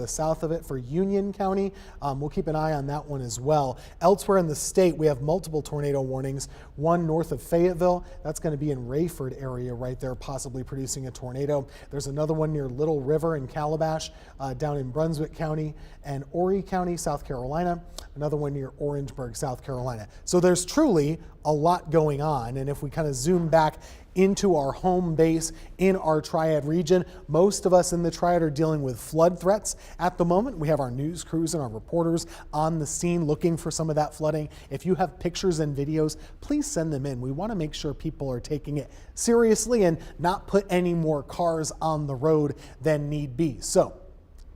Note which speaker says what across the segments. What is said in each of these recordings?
Speaker 1: the south of it for Union County. We'll keep an eye on that one as well. Elsewhere in the state, we have multiple tornado warnings. One north of Fayetteville, that's going to be in Rayford area right there, possibly producing a tornado. There's another one near Little River in Calabash, down in Brunswick County and Horry County, South Carolina. Another one near Orangeburg, South Carolina. So there's truly a lot going on. And if we kind of zoom back into our home base in our Triad region, most of us in the Triad are dealing with flood threats at the moment. We have our news crews and our reporters on the scene looking for some of that flooding. If you have pictures and videos, please send them in. We want to make sure people are taking it seriously and not put any more cars on the road than need be. So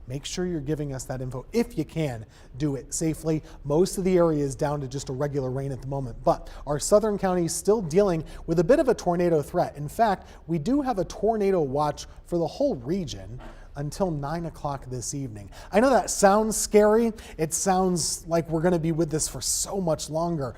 Speaker 1: make sure you're giving us that info. If you can, do it safely. Most of the area is down to just a regular rain at the moment, but our southern counties still dealing with a bit of a tornado threat. In fact, we do have a tornado watch for the whole region until 9 o'clock this evening. I know that sounds scary. It sounds like we're going to be with this for so much longer.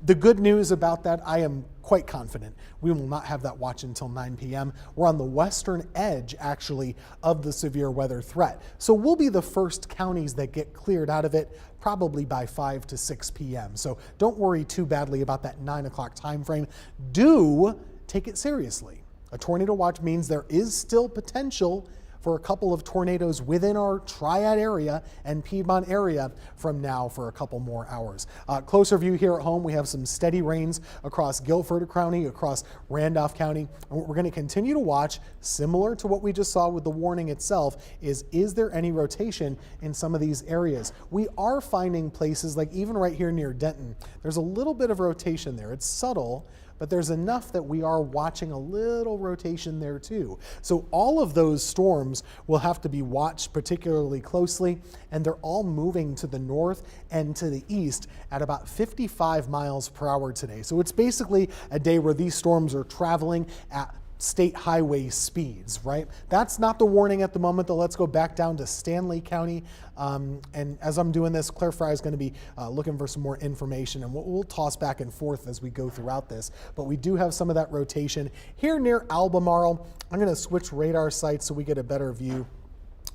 Speaker 1: The good news about that, I am quite confident we will not have that watch until 9 p.m. We're on the western edge, actually, of the severe weather threat. So we'll be the first counties that get cleared out of it probably by 5 to 6 p.m. So don't worry too badly about that 9 o'clock time frame. Do take it seriously. A tornado watch means there is still potential for a couple of tornadoes within our Triad area and Piedmont area from now for a couple more hours. Closer view here at home, we have some steady rains across Guilford County, across Randolph County. And what we're going to continue to watch, similar to what we just saw with the warning itself, is there any rotation in some of these areas? We are finding places like even right here near Denton, there's a little bit of rotation there. It's subtle, but there's enough that we are watching a little rotation there too. So all of those storms will have to be watched particularly closely, and they're all moving to the north and to the east at about 55 miles per hour today. So it's basically a day where these storms are traveling at state highway speeds, right? That's not the warning at the moment, though. Let's go back down to Stanley County. And as I'm doing this, Claire Fry is going to be looking for some more information, and we'll toss back and forth as we go throughout this. But we do have some of that rotation here near Albemarle. I'm going to switch radar sites so we get a better view.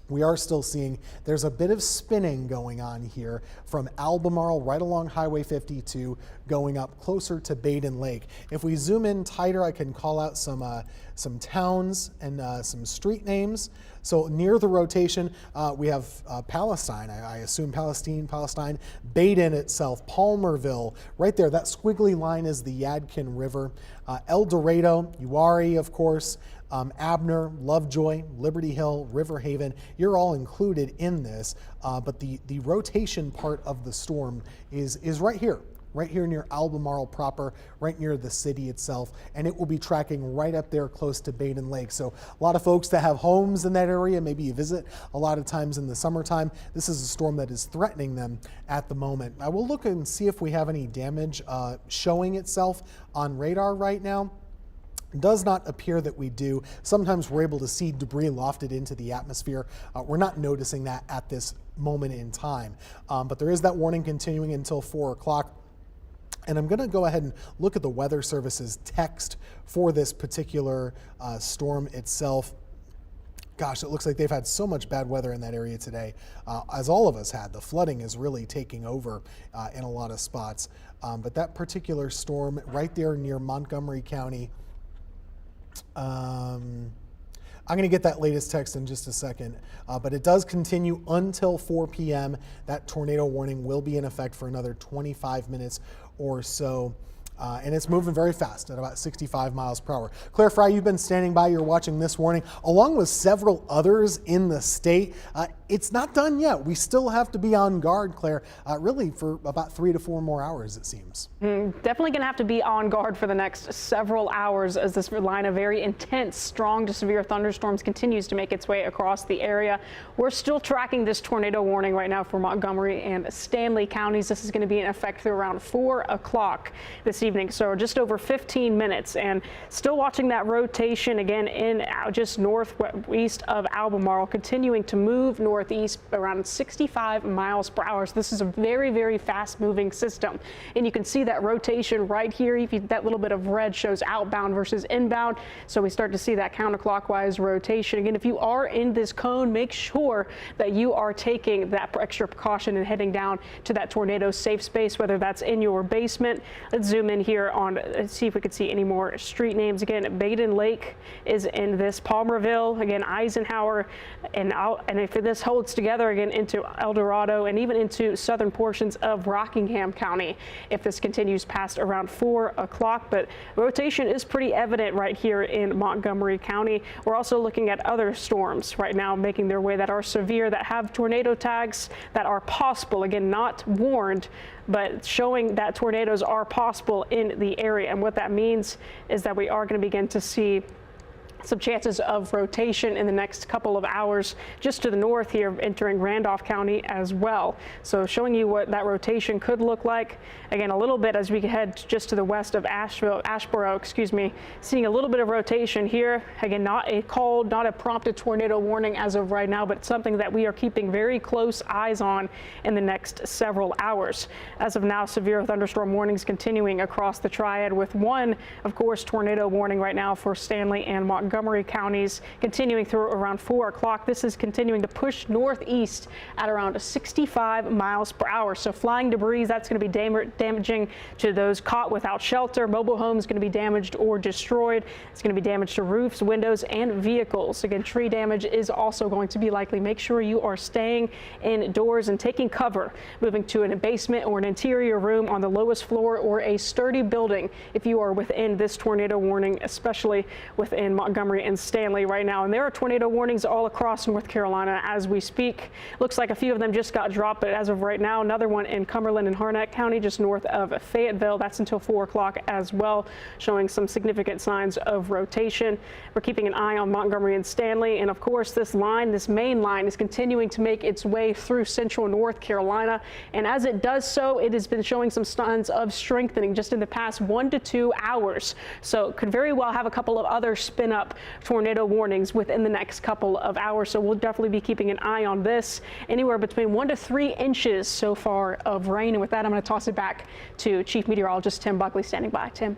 Speaker 1: We are still seeing there's a bit of spinning going on here from Albemarle right along Highway 52 going up closer to Baden Lake. If we zoom in tighter, I can call out some towns and some street names. So near the rotation, we have Palestine, I assume Palestine, Baden itself, Palmerville, right there. That squiggly line is the Yadkin River. El Dorado, Uwharrie, of course, Abner, Lovejoy, Liberty Hill, River Haven, you're all included in this, but the rotation part of the storm is right here near Albemarle proper, right near the city itself, and it will be tracking right up there close to Baden Lake. So a lot of folks that have homes in that area, maybe you visit a lot of times in the summertime, this is a storm that is threatening them at the moment. I will look and see if we have any damage showing itself on radar right now. Does not appear that we do. Sometimes we're able to see debris lofted into the atmosphere. We're not noticing that at this moment in time, but there is that warning continuing until 4 o'clock. And I'm going to go ahead and look at the Weather Service's text for this particular storm itself. Gosh, it looks like they've had so much bad weather in that area today, as all of us had. The flooding is really taking over in a lot of spots. But that particular storm right there near Montgomery County, I'm going to get that latest text in just a second, but it does continue until 4 p.m. That tornado warning will be in effect for another 25 minutes or so. And it's moving very fast at about 65 miles per hour. Claire Fry, you've been standing by, you're watching this warning, along with several others in the state. It's not done yet. We still have to be on guard, Claire, really for about 3 to 4 more hours, it seems.
Speaker 2: Definitely going to have to be on guard for the next several hours as this line of very intense, strong to severe thunderstorms continues to make its way across the area. We're still tracking this tornado warning right now for Montgomery and Stanley counties. This is going to be in effect through around 4 o'clock this evening, so just over 15 minutes, and still watching that rotation again in just northeast of Albemarle, continuing to move northeast around 65 miles per hour. So this is a very, very fast moving system, and you can see that rotation right here. That little bit of red shows outbound versus inbound, so we start to see that counterclockwise rotation. Again, if you are in this cone, make sure that you are taking that extra precaution and heading down to that tornado safe space, whether that's in your basement. Let's zoom in here on, let's see if we can see any more street names. Again, Baden Lake is in this, Palmerville, again, Eisenhower, and if this holds together again into El Dorado and even into southern portions of Rockingham County, if this continues past around 4 o'clock. But rotation is pretty evident right here in Montgomery County. We're also looking at other storms right now making their way that are severe, that have tornado tags, that are possible, again, not warned, but showing that tornadoes are possible in the area. And what that means is that we are going to begin to see some chances of rotation in the next couple of hours just to the north here, entering Randolph County as well. So showing you what that rotation could look like. Again, a little bit as we head just to the west of Asheboro, seeing a little bit of rotation here. Again, not a called, not a prompted tornado warning as of right now, but something that we are keeping very close eyes on in the next several hours. As of now, severe thunderstorm warnings continuing across the Triad, with one, of course, tornado warning right now for Stanley and Montgomery counties, continuing through around 4 o'clock. This is continuing to push northeast at around 65 miles per hour. So flying debris, that's going to be damaging to those caught without shelter. Mobile homes going to be damaged or destroyed. It's going to be damage to roofs, windows, and vehicles. Again, tree damage is also going to be likely. Make sure you are staying indoors and taking cover, moving to a basement or an interior room on the lowest floor or a sturdy building if you are within this tornado warning, especially within Montgomery and Stanley right now. And there are tornado warnings all across North Carolina as we speak. Looks like a few of them just got dropped, but as of right now, another one in Cumberland and Harnett County, just north of Fayetteville. That's until 4 o'clock as well, showing some significant signs of rotation. We're keeping an eye on Montgomery and Stanley. And of course, this main line is continuing to make its way through central North Carolina. And as it does so, it has been showing some signs of strengthening just in the past 1 to 2 hours. So it could very well have a couple of other spin up tornado warnings within the next couple of hours. So we'll definitely be keeping an eye on this. Anywhere between 1 to 3 inches so far of rain. And with that, I'm going to toss it back to Chief Meteorologist Tim Buckley standing by. Tim.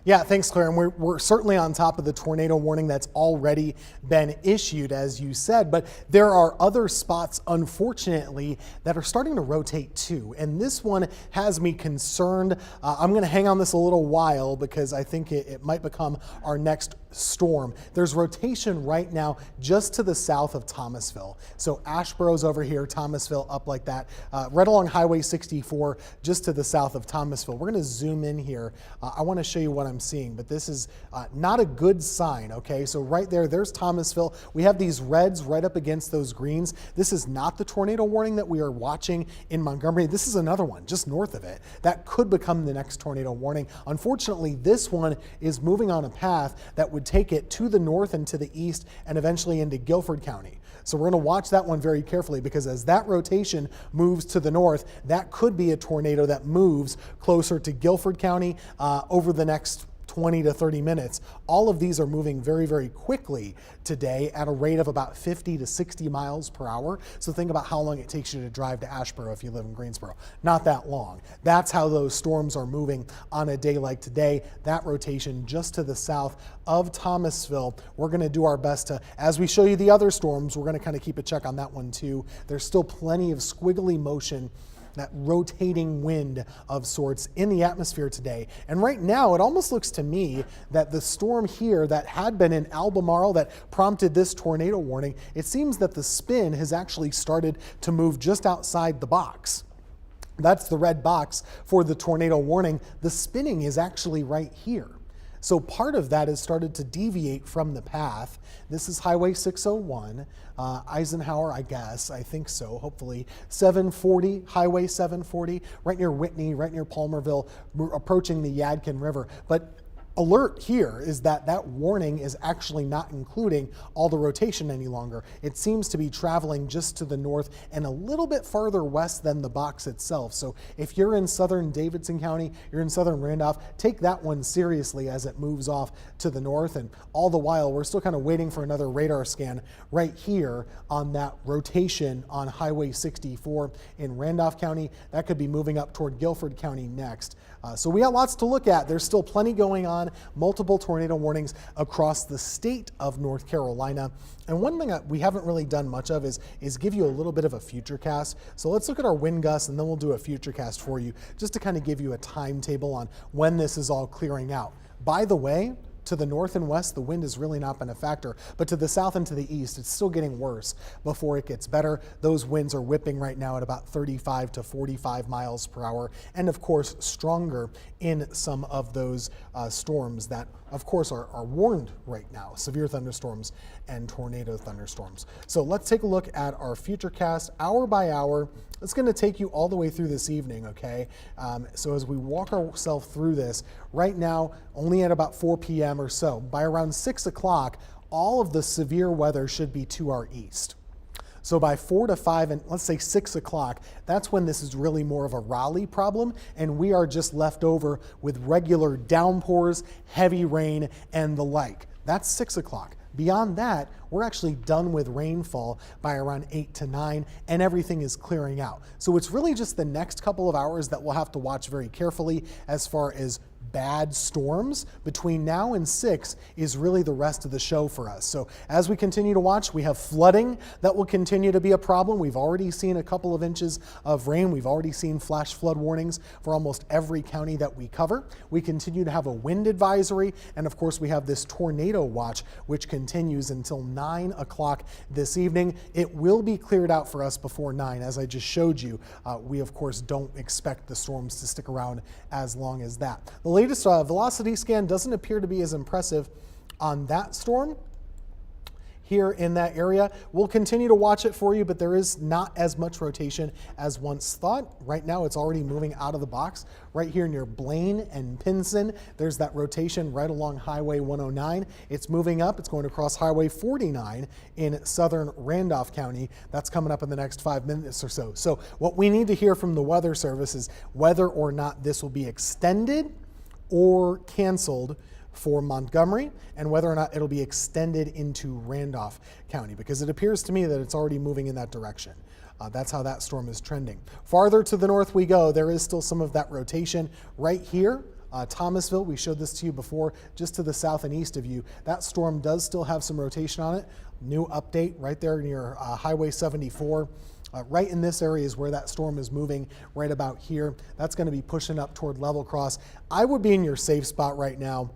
Speaker 1: Yeah, thanks, Claire. And we're certainly on top of the tornado warning that's already been issued, as you said. But there are other spots, unfortunately, that are starting to rotate too. And this one has me concerned. I'm going to hang on this a little while because I think it might become our next storm. There's rotation right now just to the south of Thomasville. So Asheboro's over here, Thomasville up like that, right along Highway 64, just to the south of Thomasville. We're going to zoom in here. I want to show you what I'm seeing, but this is not a good sign, okay? So right there's Thomasville. We have these reds right up against those greens. This is not the tornado warning that we are watching in Montgomery. This is another one just north of it that could become the next tornado warning. Unfortunately, this one is moving on a path that would take it to the north and to the east and eventually into Guilford County. So we're going to watch that one very carefully, because as that rotation moves to the north, that could be a tornado that moves closer to Guilford County over the next 20 to 30 minutes. All of these are moving very, very quickly today at a rate of about 50 to 60 miles per hour. So think about how long it takes you to drive to Asheboro if you live in Greensboro. Not that long. That's how those storms are moving on a day like today. That rotation just to the south of Thomasville. We're going to do our best to, as we show you the other storms, we're going to kind of keep a check on that one too. There's still plenty of squiggly motion, that rotating wind of sorts in the atmosphere today. And right now, it almost looks to me that the storm here that had been in Albemarle that prompted this tornado warning, it seems that the spin has actually started to move just outside the box. That's the red box for the tornado warning. The spinning is actually right here. So part of that has started to deviate from the path. This is Highway 601, Eisenhower, I think so, hopefully. 740, Highway 740, right near Whitney, right near Palmerville, we're approaching the Yadkin River. But alert here is that that warning is actually not including all the rotation any longer. It seems to be traveling just to the north and a little bit farther west than the box itself. So if you're in southern Davidson County, you're in southern Randolph, take that one seriously as it moves off to the north. And all the while, we're still kind of waiting for another radar scan right here on that rotation on Highway 64 in Randolph County. That could be moving up toward Guilford County next. So we got lots to look at. There's still plenty going on, multiple tornado warnings across the state of North Carolina. And one thing that we haven't really done much of is give you a little bit of a future cast. So let's look at our wind gusts and then we'll do a future cast for you just to kind of give you a timetable on when this is all clearing out. By the way, to the north and west, the wind has really not been a factor, but to the south and to the east, it's still getting worse before it gets better. Those winds are whipping right now at about 35 to 45 miles per hour, and of course, stronger in some of those storms that, of course, are warned right now, severe thunderstorms and tornado thunderstorms. So let's take a look at our future cast hour by hour. It's going to take you all the way through this evening, okay? So as we walk ourselves through this, right now, only at about 4 p.m. or so, by around 6 o'clock, all of the severe weather should be to our east. So by 4 to 5 and let's say 6 o'clock, that's when this is really more of a Raleigh problem, and we are just left over with regular downpours, heavy rain, and the like. That's 6 o'clock. Beyond that, we're actually done with rainfall by around 8 to 9, and everything is clearing out. So it's really just the next couple of hours that we'll have to watch very carefully as far as bad storms. Between now and 6 is really the rest of the show for us. So as we continue to watch, we have flooding that will continue to be a problem. We've already seen a couple of inches of rain. We've already seen flash flood warnings for almost every county that we cover. We continue to have a wind advisory, and of course we have this tornado watch, which continues until 9 o'clock this evening. It will be cleared out for us before 9. As I just showed you, we of course don't expect the storms to stick around as long as that. The latest velocity scan doesn't appear to be as impressive on that storm here in that area. We'll continue to watch it for you, but there is not as much rotation as once thought. Right now, it's already moving out of the box. Right here near Blaine and Pinson, there's that rotation right along Highway 109. It's moving up. It's going across Highway 49 in southern Randolph County. That's coming up in the next 5 minutes or so. So what we need to hear from the Weather Service is whether or not this will be extended or canceled for Montgomery, and whether or not it'll be extended into Randolph County, because it appears to me that it's already moving in that direction. That's how that storm is trending. Farther to the north we go, there is still some of that rotation right here. Thomasville, we showed this to you before, just to the south and east of you. That storm does still have some rotation on it. New update right there near Highway 74. Right in this area is where that storm is moving, right about here. That's going to be pushing up toward Level Cross. I would be in your safe spot right now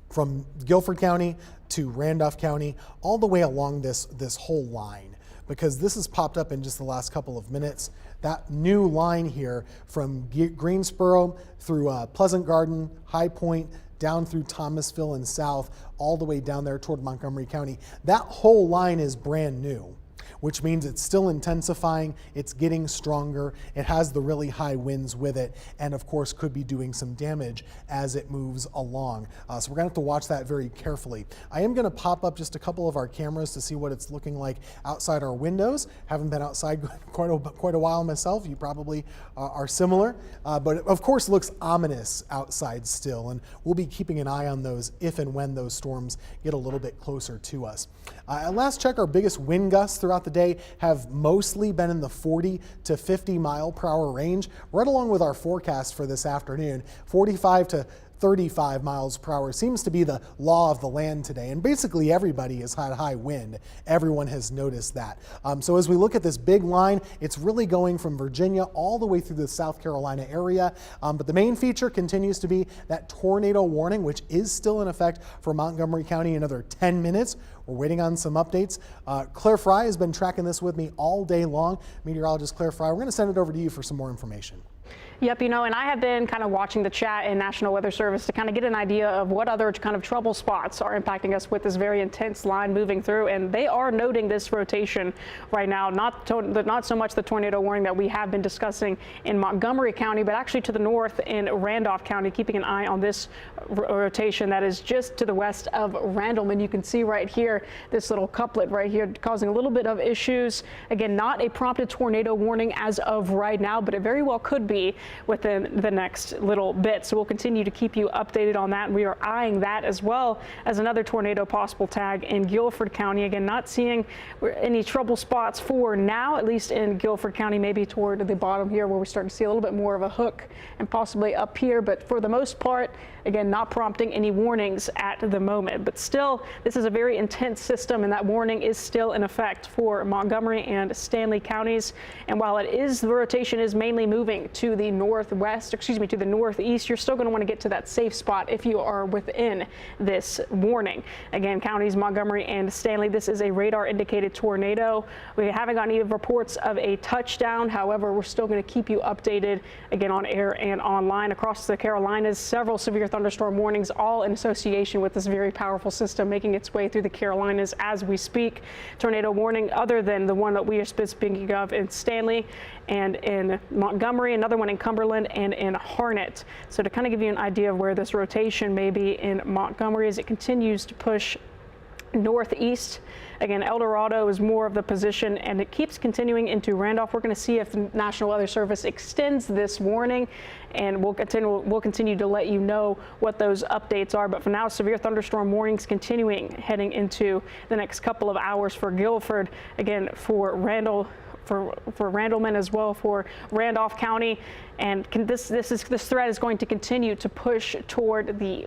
Speaker 1: from Guilford County to Randolph County, all the way along this whole line, because this has popped up in just the last couple of minutes. That new line here from Greensboro through Pleasant Garden, High Point, down through Thomasville and south, all the way down there toward Montgomery County. That whole line is brand new, which means it's still intensifying, it's getting stronger, it has the really high winds with it, and of course could be doing some damage as it moves along. So we're gonna have to watch that very carefully. I am gonna pop up just a couple of our cameras to see what it's looking like outside our windows. Haven't been outside quite a while myself. You probably are similar, but it, of course, looks ominous outside still, and we'll be keeping an eye on those if and when those storms get a little bit closer to us. At last check, our biggest wind gusts throughout the day have mostly been in the 40 to 50 mile per hour range, right along with our forecast for this afternoon. 45 to 35 miles per hour seems to be the law of the land today, and basically everybody has had high wind. Everyone has noticed that. So as we look at this big line, it's really going from Virginia all the way through the South Carolina area, but the main feature continues to be that tornado warning, which is still in effect for Montgomery County another 10 minutes. we're waiting on some updates. Claire Fry has been tracking this with me all day long. Meteorologist Claire Fry, we're going to send it over to you for some more information.
Speaker 2: Yep, and I have been kind of watching the chat in National Weather Service to kind of get an idea of what other kind of trouble spots are impacting us with this very intense line moving through, and they are noting this rotation right now. Not so much the tornado warning that we have been discussing in Montgomery County, but actually to the north in Randolph County, keeping an eye on this rotation that is just to the west of Randleman. You can see right here this little couplet right here causing a little bit of issues. Again, not a prompted tornado warning as of right now, but it very well could be within the next little bit. So we'll continue to keep you updated on that. We are eyeing that as well as another tornado possible tag in Guilford County. Again, not seeing any trouble spots for now, at least in Guilford County, maybe toward the bottom here where we start to see a little bit more of a hook and possibly up here. But for the most part, again, not prompting any warnings at the moment. But still, this is a very intense system, and that warning is still in effect for Montgomery and Stanley counties. And while the rotation is mainly moving to the northwest, to the northeast, you're still going to want to get to that safe spot if you are within this warning. Again, counties Montgomery and Stanley, this is a radar indicated tornado. We haven't gotten any reports of a touchdown. However, we're still going to keep you updated again on air and online. Across the Carolinas, several severe thunderstorm warnings, all in association with this very powerful system making its way through the Carolinas as we speak. Tornado warning other than the one that we are speaking of in Stanley and in Montgomery, another one in Cumberland and in Harnett. So to kind of give you an idea of where this rotation may be in Montgomery as it continues to push northeast. Again, El Dorado is more of the position, and it keeps continuing into Randolph. We're going to see if the National Weather Service extends this warning, and we'll continue to let you know what those updates are. But for now, severe thunderstorm warnings continuing heading into the next couple of hours for Guilford, again for Randleman as well for Randolph County. And this threat is going to continue to push toward the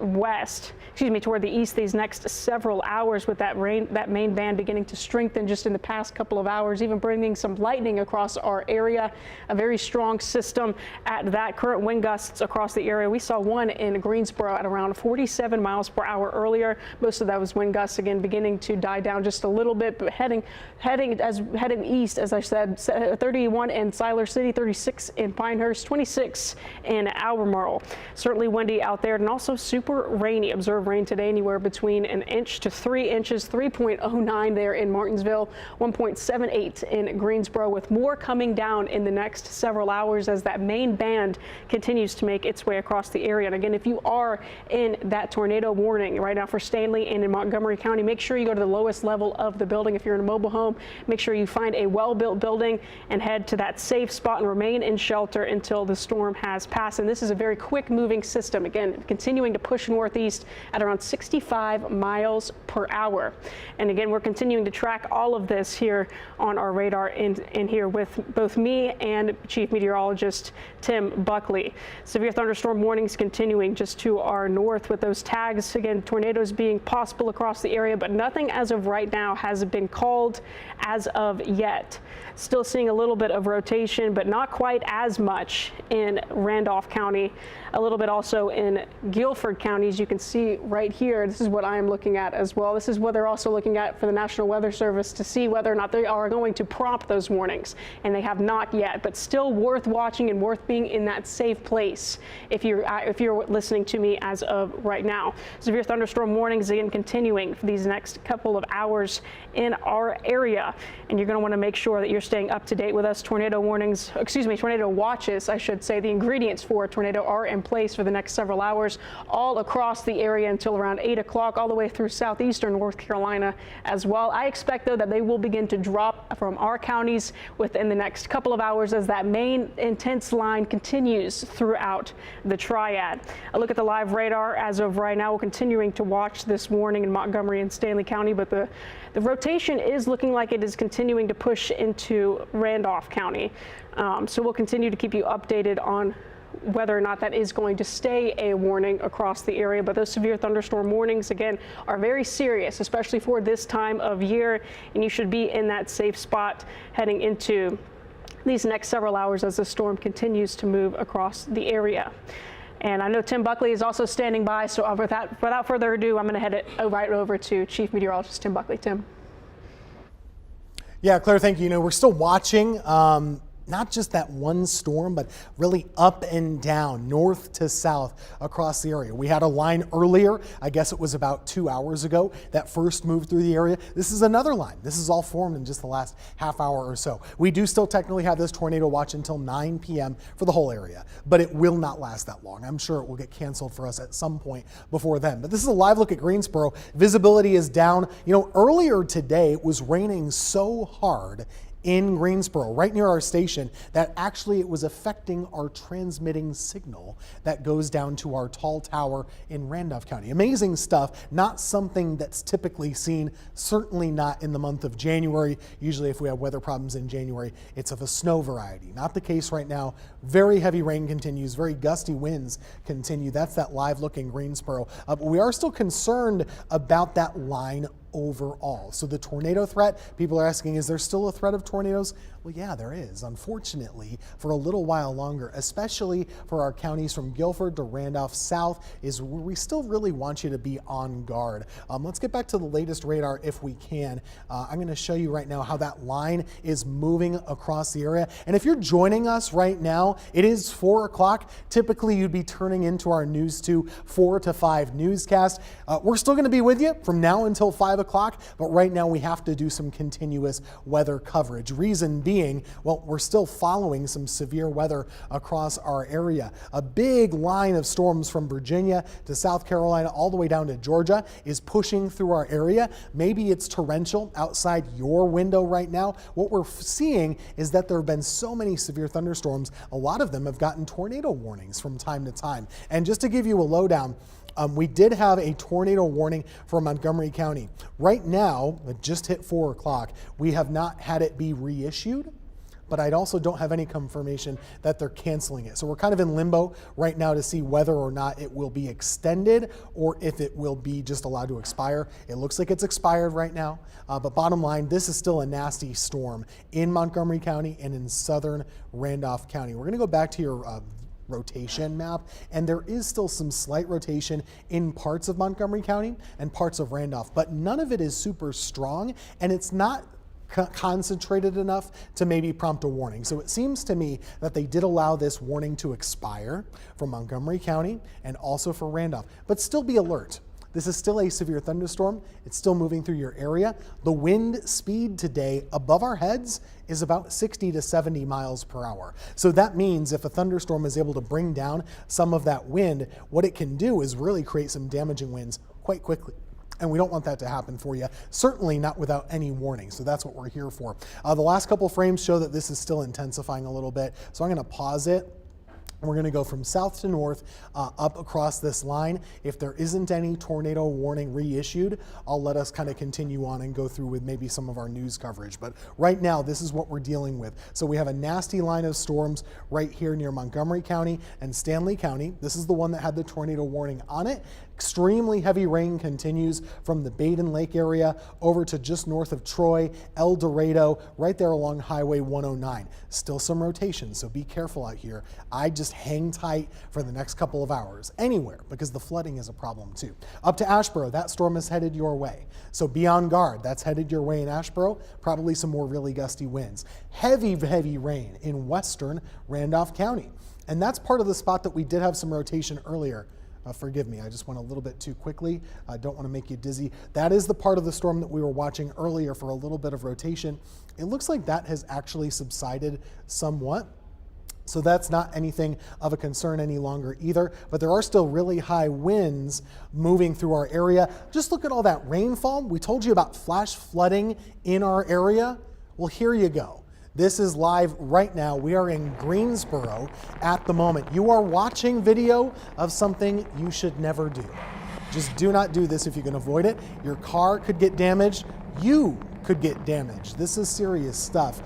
Speaker 2: toward the east these next several hours, with that main band beginning to strengthen just in the past couple of hours, even bringing some lightning across our area. A very strong system at that. Current wind gusts across the area. We saw one in Greensboro at around 47 miles per hour earlier. Most of that was wind gusts again beginning to die down just a little bit, but heading east, as I said, 31 in Siler City, 36 in Pinehurst, 26 in Albemarle. Certainly windy out there, and also super rainy. Observe rain today anywhere between an inch to 3 inches, 3.09 there in Martinsville, 1.78 in Greensboro, with more coming down in the next several hours as that main band continues to make its way across the area. And again, if you are in that tornado warning right now for Stanley and in Montgomery County, make sure you go to the lowest level of the building. If you're in a mobile home, make sure you find a well-built building and head to that safe spot and remain in shelter until the storm has passed. And this is a very quick moving system, again continuing to push northeast at around 65 miles per hour. And again, we're continuing to track all of this here on our radar in here with both me and Chief Meteorologist Tim Buckley. Severe thunderstorm warnings continuing just to our north with those tags. Again, tornadoes being possible across the area, but nothing as of right now has been called as of yet. Still seeing a little bit of rotation, but not quite as much in Randolph County. A little bit also in Guilford County, as you can see right here. This is what I am looking at as well. This is what they're also looking at for the National Weather Service to see whether or not they are going to prompt those warnings, and they have not yet, but still worth watching and worth being in that safe place if you're listening to me as of right now. Severe thunderstorm warnings again continuing for these next couple of hours in our area, and you're going to want to make sure that you're staying up to date with us. Tornado watches, I should say. The ingredients for a tornado are in place for the next several hours all across the area until around 8 o'clock, all the way through southeastern North Carolina as well. I expect, though, that they will begin to drop from our counties within the next couple of hours as that main intense line continues throughout the Triad. A look at the live radar as of right now. We're continuing to watch this warning in Montgomery and Stanley County, but the rotation is looking like it is continuing to push into Randolph County. So we'll continue to keep you updated on whether or not that is going to stay a warning across the area. But those severe thunderstorm warnings, again, are very serious, especially for this time of year, and you should be in that safe spot heading into these next several hours as the storm continues to move across the area. And I know Tim Buckley is also standing by, so without further ado, I'm going to head it right over to Chief Meteorologist Tim Buckley. Tim.
Speaker 1: Yeah, Claire, thank you. You know, we're still watching not just that one storm, but really up and down, north to south across the area. We had a line earlier, I guess it was about 2 hours ago, that first moved through the area. This is another line. This is all formed in just the last half hour or so. We do still technically have this tornado watch until 9 p.m. for the whole area, but it will not last that long. I'm sure it will get canceled for us at some point before then. But this is a live look at Greensboro. Visibility is down. You know, earlier today it was raining so hard in Greensboro, right near our station, that actually it was affecting our transmitting signal that goes down to our tall tower in Randolph County. Amazing stuff, not something that's typically seen, certainly not in the month of January. Usually if we have weather problems in January, it's of a snow variety. Not the case right now. Very heavy rain continues, very gusty winds continue. That's that live look in Greensboro. But we are still concerned about that line overall. So the tornado threat, people are asking, is there still a threat of tornadoes? Well, yeah, there is, unfortunately, for a little while longer, especially for our counties from Guilford to Randolph South, is where we still really want you to be on guard. Let's get back to the latest radar if we can. I'm going to show you right now how that line is moving across the area. And if you're joining us right now, it is 4 o'clock. Typically, you'd be turning into our News 2 4 to 5 newscast. We're still going to be with you from now until 5 o'clock, but right now we have to do some continuous weather coverage. Reason being, well, we're still following some severe weather across our area. A big line of storms from Virginia to South Carolina all the way down to Georgia is pushing through our area. Maybe it's torrential outside your window right now. What we're seeing is that there have been so many severe thunderstorms, a lot of them have gotten tornado warnings from time to time. And just to give you a lowdown, we did have a tornado warning for Montgomery County. Right now, it just hit 4 o'clock. We have not had it be reissued, but I also don't have any confirmation that they're canceling it. So we're kind of in limbo right now to see whether or not it will be extended or if it will be just allowed to expire. It looks like it's expired right now, but bottom line, this is still a nasty storm in Montgomery County and in southern Randolph County. We're gonna go back to your rotation map, and there is still some slight rotation in parts of Montgomery County and parts of Randolph, but none of it is super strong, and it's not concentrated enough to maybe prompt a warning. So it seems to me that they did allow this warning to expire for Montgomery County and also for Randolph, but still be alert. This is still a severe thunderstorm. It's still moving through your area. The wind speed today above our heads is about 60 to 70 miles per hour. So that means if a thunderstorm is able to bring down some of that wind, what it can do is really create some damaging winds quite quickly. And we don't want that to happen for you, certainly not without any warning. So that's what we're here for. The last couple frames show that this is still intensifying a little bit. So I'm going to pause it. We're going to go from south to north up across this line. If there isn't any tornado warning reissued, I'll let us kind of continue on and go through with maybe some of our news coverage. But right now, this is what we're dealing with. So we have a nasty line of storms right here near Montgomery County and Stanley County. This is the one that had the tornado warning on it. Extremely heavy rain continues from the Baden Lake area over to just north of Troy, El Dorado, right there along Highway 109. Still some rotation, so be careful out here. I just hang tight for the next couple of hours anywhere because the flooding is a problem too. Up to Asheboro, that storm is headed your way. So be on guard. That's headed your way in Asheboro. Probably some more really gusty winds. Heavy, heavy rain in western Randolph County. And that's part of the spot that we did have some rotation earlier. Forgive me, I just went a little bit too quickly. I don't want to make you dizzy. That is the part of the storm that we were watching earlier for a little bit of rotation. It looks like that has actually subsided somewhat. So that's not anything of a concern any longer either, but there are still really high winds moving through our area. Just look at all that rainfall. We told you about flash flooding in our area. Well, here you go. This is live right now. We are in Greensboro at the moment. You are watching video of something you should never do. Just do not do this if you can avoid it. Your car could get damaged. You could get damaged. This is serious stuff.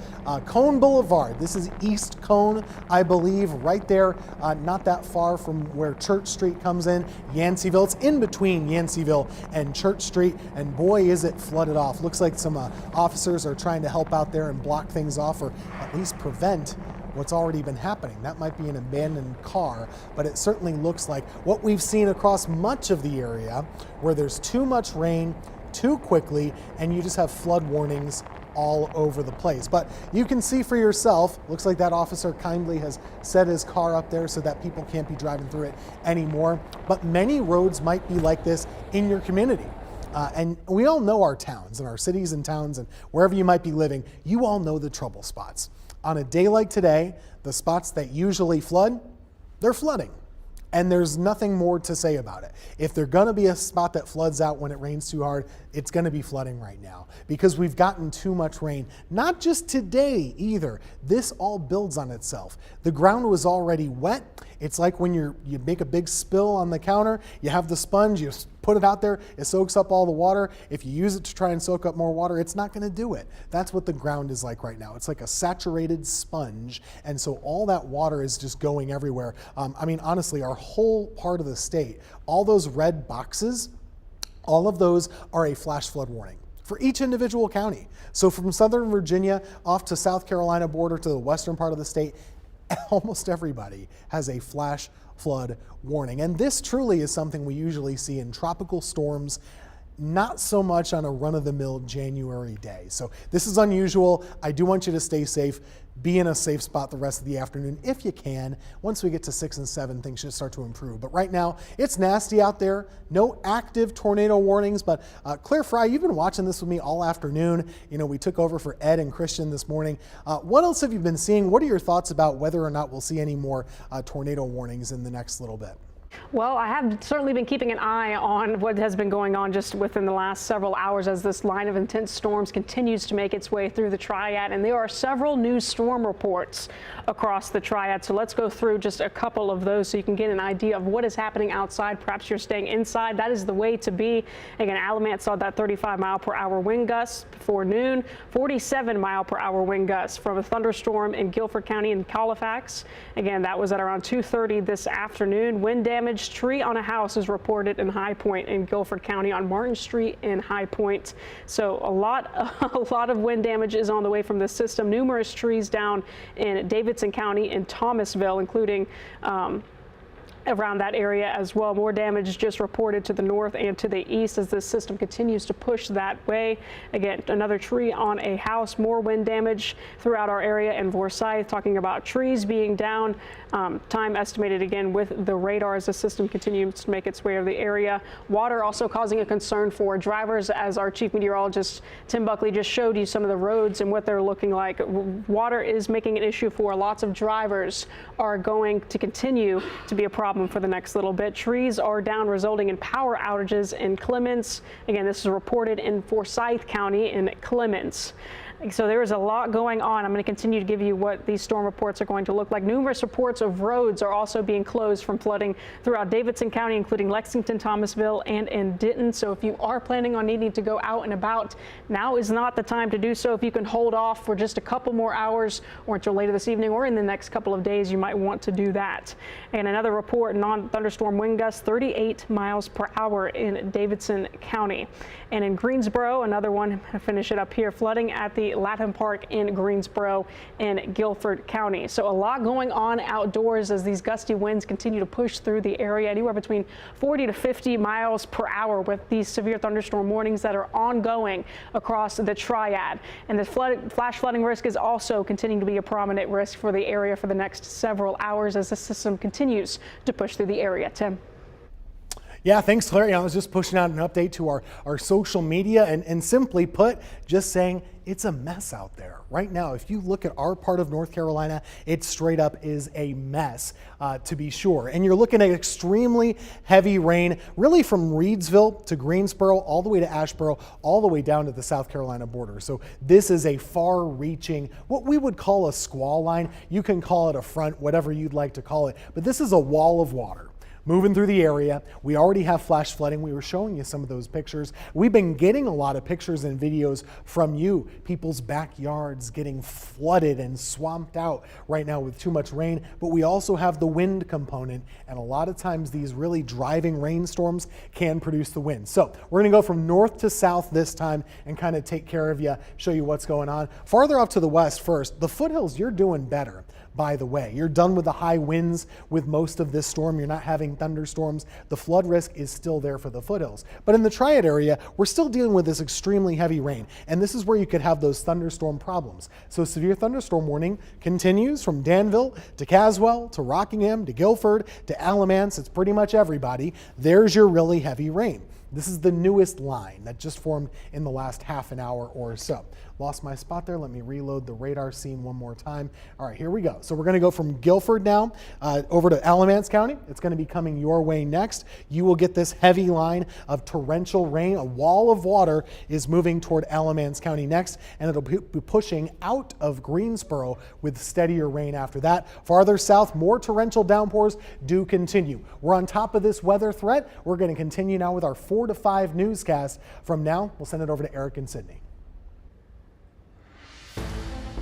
Speaker 1: Cone Boulevard, this is East Cone, I believe, right there, not that far from where Church Street comes in. Yanceyville, it's in between Yanceyville and Church Street, and boy is it flooded off. Looks like some officers are trying to help out there and block things off, or at least prevent what's already been happening. That might be an abandoned car, but it certainly looks like what we've seen across much of the area, where there's too much rain too quickly and you just have flood warnings all over the place. But you can see for yourself, looks like that officer kindly has set his car up there so that people can't be driving through it anymore. But many roads might be like this in your community. And we all know our towns and our cities and towns, and wherever you might be living, you all know the trouble spots. On a day like today, the spots that usually flood, they're flooding. And there's nothing more to say about it. If there's going to be a spot that floods out when it rains too hard, it's going to be flooding right now because we've gotten too much rain. Not just today either. This all builds on itself. The ground was already wet. It's like when you make a big spill on the counter, you have the sponge, you put it out there, it soaks up all the water. If you use it to try and soak up more water, it's not going to do it. That's what the ground is like right now. It's like a saturated sponge, and so all that water is just going everywhere. I mean, honestly, our whole part of the state, all those red boxes, all of those are a flash flood warning for each individual county. So from Southern Virginia off to South Carolina border to the western part of the state, almost everybody has a flash flood warning. And this truly is something we usually see in tropical storms, not so much on a run-of-the-mill January day. So this is unusual. I do want you to stay safe. Be in a safe spot the rest of the afternoon if you can. Once we get to 6 and 7, things should start to improve. But right now, it's nasty out there. No active tornado warnings, but Claire Fry, you've been watching this with me all afternoon. You know, we took over for Ed and Christian this morning. What else have you been seeing? What are your thoughts about whether or not we'll see any more tornado warnings in the next little bit?
Speaker 2: Well, I have certainly been keeping an eye on what has been going on just within the last several hours as this line of intense storms continues to make its way through the Triad. And there are several new storm reports across the Triad. So let's go through just a couple of those so you can get an idea of what is happening outside. Perhaps you're staying inside. That is the way to be. Again, Alamance saw that 35-mile-per-hour wind gust before noon, 47-mile-per-hour wind gust from a thunderstorm in Guilford County and Halifax. Again, that was at around 2:30 this afternoon. Wind damage, tree on a house is reported in High Point in Guilford County on Martin Street in High Point. So a lot of wind damage is on the way from the system. Numerous trees down in Davidson County and Thomasville, including around that area as well. More damage just reported to the north and to the east as this system continues to push that way. Again, another tree on a house, more wind damage throughout our area in Forsyth, talking about trees being down. Time estimated again with the radar as the system continues to make its way over the area. Water also causing a concern for drivers, as our chief meteorologist Tim Buckley just showed you some of the roads and what they're looking like. Water is making an issue for lots of drivers, are going to continue to be a problem for the next little bit. Trees are down, resulting in power outages in Clements. Again, this is reported in Forsyth County in Clements. So there is a lot going on. I'm going to continue to give you what these storm reports are going to look like. Numerous reports of roads are also being closed from flooding throughout Davidson County, including Lexington, Thomasville, and in Denton. So if you are planning on needing to go out and about, now is not the time to do so. If you can hold off for just a couple more hours or until later this evening or in the next couple of days, you might want to do that. And another report, non-thunderstorm wind gusts 38 miles per hour in Davidson County. And in Greensboro, another one, finish it up here, flooding at the Latham Park in Greensboro in Guilford County. So a lot going on outdoors as these gusty winds continue to push through the area, anywhere between 40 to 50 miles per hour with these severe thunderstorm warnings that are ongoing across the Triad. And the flash flooding risk is also continuing to be a prominent risk for the area for the next several hours as the system continues to push through the area. Tim.
Speaker 1: Yeah, thanks, Claire. I was just pushing out an update to our social media and simply put, just saying it's a mess out there right now. If you look at our part of North Carolina, it straight up is a mess, to be sure. And you're looking at extremely heavy rain, really from Reedsville to Greensboro, all the way to Asheboro, all the way down to the South Carolina border. So this is a far-reaching, what we would call a squall line. You can call it a front, whatever you'd like to call it, but this is a wall of water moving through the area. We already have flash flooding. We were showing you some of those pictures. We've been getting a lot of pictures and videos from you, people's backyards getting flooded and swamped out right now with too much rain. But we also have the wind component, and a lot of times these really driving rainstorms can produce the wind. So we're going to go from north to south this time and kind of take care of you, show you what's going on. Farther off to the west first, the foothills, you're doing better. By the way, you're done with the high winds with most of this storm. You're not having thunderstorms. The flood risk is still there for the foothills. But in the Triad area, we're still dealing with this extremely heavy rain. And this is where you could have those thunderstorm problems. So severe thunderstorm warning continues from Danville to Caswell to Rockingham to Guilford to Alamance. It's pretty much everybody. There's your really heavy rain. This is the newest line that just formed in the last half an hour or so. Lost my spot there. Let me reload the radar scene one more time. All right, here we go. So we're going to go from Guilford now over to Alamance County. It's going to be coming your way next. You will get this heavy line of torrential rain. A wall of water is moving toward Alamance County next, and it'll be pushing out of Greensboro with steadier rain after that. Farther south, more torrential downpours do continue. We're on top of this weather threat. We're going to continue now with our 4 to 5 newscast. From now, we'll send it over to Eric and Sydney.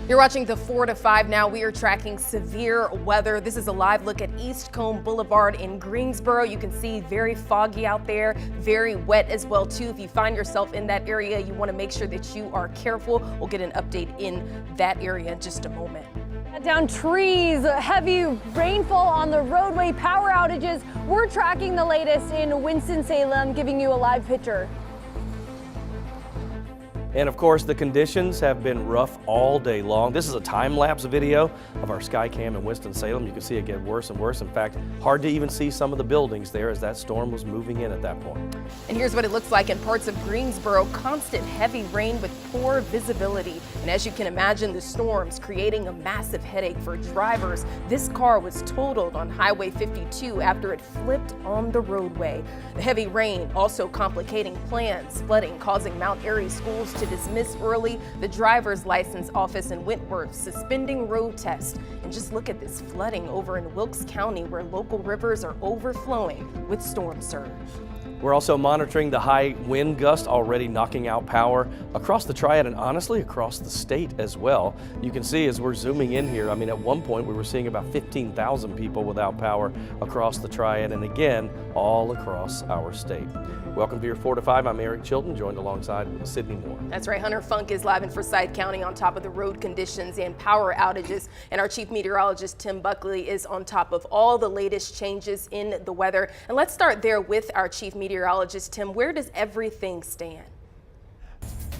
Speaker 3: You're watching the 4 to 5 now. We are tracking severe weather. This is a live look at East Combe Boulevard in Greensboro. You can see very foggy out there, very wet as well too. If you find yourself in that area, you want to make sure that you are careful. We'll get an update in that area in just a moment.
Speaker 4: Down trees, heavy rainfall on the roadway, power outages. We're tracking the latest in Winston-Salem, giving you a live picture.
Speaker 5: And of course, the conditions have been rough all day long. This is a time-lapse video of our Skycam in Winston-Salem. You can see it get worse and worse. In fact, hard to even see some of the buildings there as that storm was moving in at that point.
Speaker 3: And here's what it looks like in parts of Greensboro. Constant heavy rain with poor visibility. And as you can imagine, the storm's creating a massive headache for drivers. This car was totaled on Highway 52 after it flipped on the roadway. The heavy rain also complicating plans, flooding causing Mount Airy schools to dismiss early, the driver's license office in Wentworth suspending road tests. And just look at this flooding over in Wilkes County where local rivers are overflowing with storm surge.
Speaker 5: We're also monitoring the high wind gust already knocking out power across the Triad and honestly across the state as well. You can see as we're zooming in here, I mean, at one point we were seeing about 15,000 people without power across the Triad and again, all across our state. Welcome to your 4 to 5. I'm Eric Chilton, joined alongside Sydney Moore.
Speaker 3: That's right. Hunter Funk is live in Forsyth County on top of the road conditions and power outages. And our chief meteorologist, Tim Buckley, is on top of all the latest changes in the weather. And let's start there with our chief meteorologist, Tim. Where does everything stand?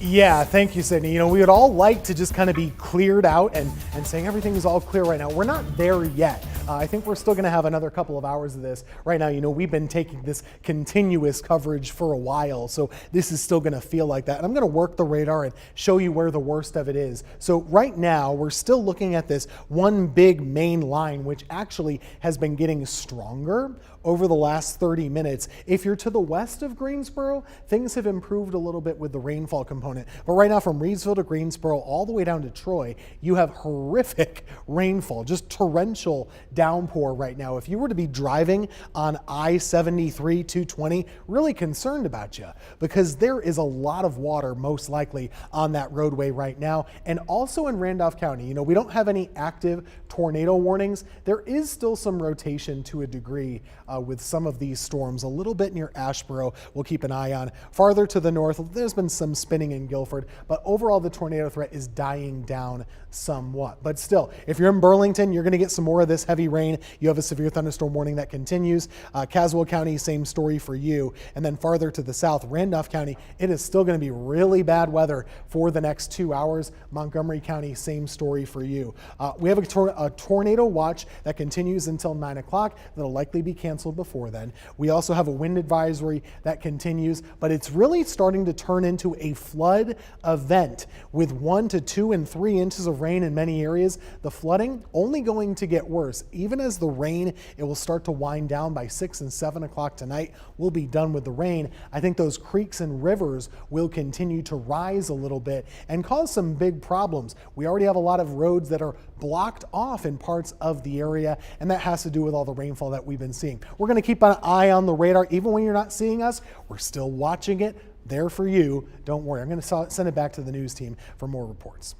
Speaker 1: Yeah, thank you, Sydney. You know, we would all like to just kind of be cleared out and saying everything is all clear right now. We're not there yet. I think we're still going to have another couple of hours of this. Right now, you know, we've been taking this continuous coverage for a while, so this is still going to feel like that. And I'm going to work the radar and show you where the worst of it is. So right now, we're still looking at this one big main line, which actually has been getting stronger over the last 30 minutes. If you're to the west of Greensboro, things have improved a little bit with the rainfall component. But right now from Reedsville to Greensboro all the way down to Troy, you have horrific rainfall, just torrential downpour right now. If you were to be driving on I-73, 220, really concerned about you because there is a lot of water most likely on that roadway right now. And also in Randolph County, you know, we don't have any active tornado warnings. There is still some rotation to a degree with some of these storms, a little bit near Asheboro we'll keep an eye on. Farther to the north, there's been some spinning in Guilford, but overall the tornado threat is dying down somewhat. But still, if you're in Burlington, you're going to get some more of this heavy rain. You have a severe thunderstorm warning that continues. Caswell County, same story for you. And then farther to the south, Randolph County, it is still going to be really bad weather for the next 2 hours. Montgomery County, same story for you. We have a tornado watch that continues until 9 o'clock. That'll likely be canceled before then. We also have a wind advisory that continues, but it's really starting to turn into a flood flood event with 1 to 2 and 3 inches of rain in many areas. The flooding only going to get worse. Even as the rain, it will start to wind down by 6 and 7 o'clock tonight. We'll be done with the rain. I think those creeks and rivers will continue to rise a little bit and cause some big problems. We already have a lot of roads that are blocked off in parts of the area, and that has to do with all the rainfall that we've been seeing. We're going to keep an eye on the radar. Even when you're not seeing us, we're still watching it there for you. Don't worry. I'm going to send it back to the news team for more reports.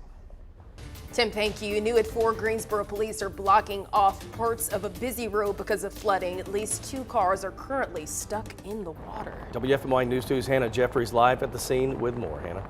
Speaker 3: Tim, thank you. New at 4, Greensboro police are blocking off parts of a busy road because of flooding. At least 2 cars are currently stuck in the water.
Speaker 5: WFMY News 2's Hannah Jeffries live at the scene with more. Hannah.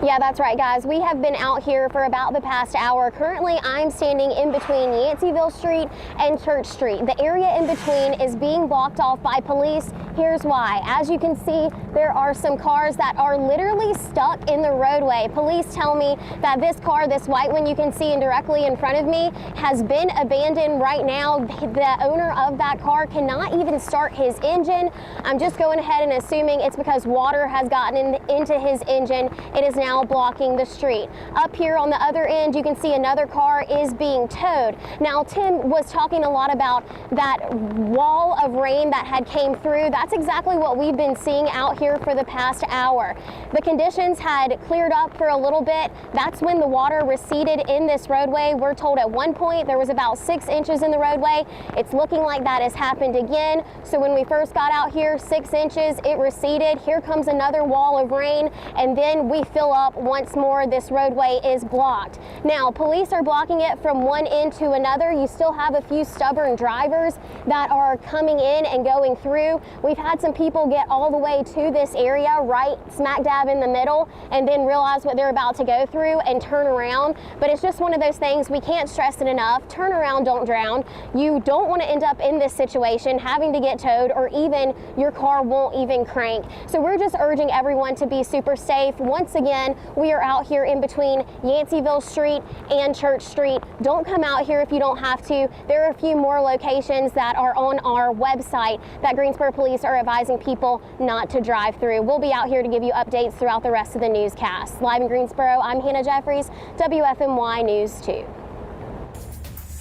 Speaker 6: Yeah, that's right, guys. We have been out here for about the past hour. Currently, I'm standing in between Yanceyville Street and Church Street. The area in between is being blocked off by police. Here's why. As you can see, there are some cars that are literally stuck in the roadway. Police tell me that this car, this white one you can see directly in front of me, has been abandoned right now. The owner of that car cannot even start his engine. I'm just going ahead and assuming it's because water has gotten into his engine. It is now blocking the street. Up here on the other end, you can see another car is being towed. Now, Tim was talking a lot about that wall of rain that had came through. That's exactly what we've been seeing out here for the past hour. The conditions had cleared up for a little bit. That's when the water receded in this roadway. We're told at one point there was about 6 inches in the roadway. It's looking like that has happened again. So when we first got out here, 6 inches, it receded. Here comes another wall of rain, and then we fill up once more. This roadway is blocked. Now, police are blocking it from one end to another. You still have a few stubborn drivers that are coming in and going through. We've had some people get all the way to this area, right smack dab in the middle, and then realize what they're about to go through and turn around. But it's just one of those things, we can't stress it enough. Turn around, don't drown. You don't want to end up in this situation having to get towed, or even your car won't even crank. So we're just urging everyone to be super safe. Once again, we are out here in between Yanceyville Street and Church Street. Don't come out here if you don't have to. There are a few more locations that are on our website that Greensboro Police are advising people not to drive through. We'll be out here to give you updates throughout the rest of the newscast. Live in Greensboro, I'm Hannah Jeffries, WFMY News 2.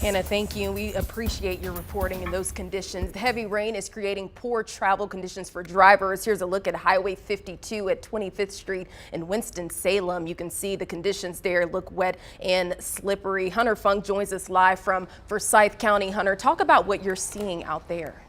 Speaker 3: Hannah, thank you. We appreciate your reporting in those conditions. The heavy rain is creating poor travel conditions for drivers. Here's a look at Highway 52 at 25th Street in Winston-Salem. You can see the conditions there look wet and slippery. Hunter Funk joins us live from Forsyth County. Hunter, talk about what you're seeing out there.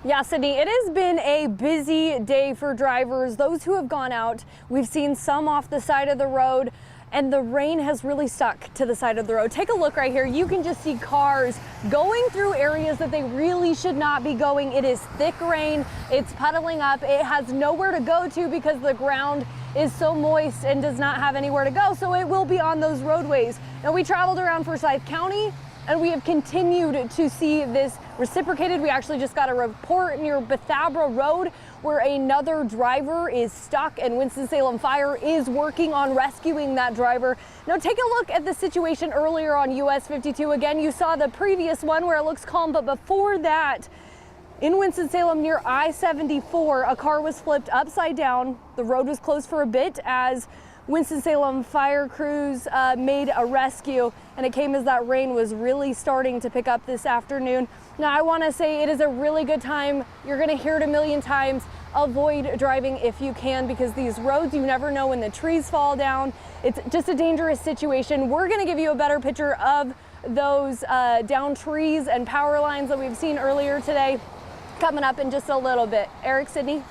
Speaker 4: Yeah, Sydney, it has been a busy day for drivers. Those who have gone out, we've seen some off the side of the road, and the rain has really stuck to the side of the road. Take a look right here. You can just see cars going through areas that they really should not be going. It is thick rain. It's puddling up. It has nowhere to go to because the ground is so moist and does not have anywhere to go. So it will be on those roadways. Now, we traveled around Forsyth County, and we have continued to see this reciprocated. We actually just got a report near Bethabra Road where another driver is stuck, and Winston-Salem Fire is working on rescuing that driver. Now take a look at the situation earlier on US 52. Again, you saw the previous one where it looks calm, but before that, in Winston-Salem near I-74, a car was flipped upside down. The road was closed for a bit as Winston-Salem fire crews made a rescue, and it came as that rain was really starting to pick up this afternoon. Now, I want to say it is a really good time. You're going to hear it a million times. Avoid driving if you can, because these roads, you never know when the trees fall down. It's just a dangerous situation. We're going to give you a better picture of those down trees and power lines that we've seen earlier today coming up in just a little bit. Eric, Sydney.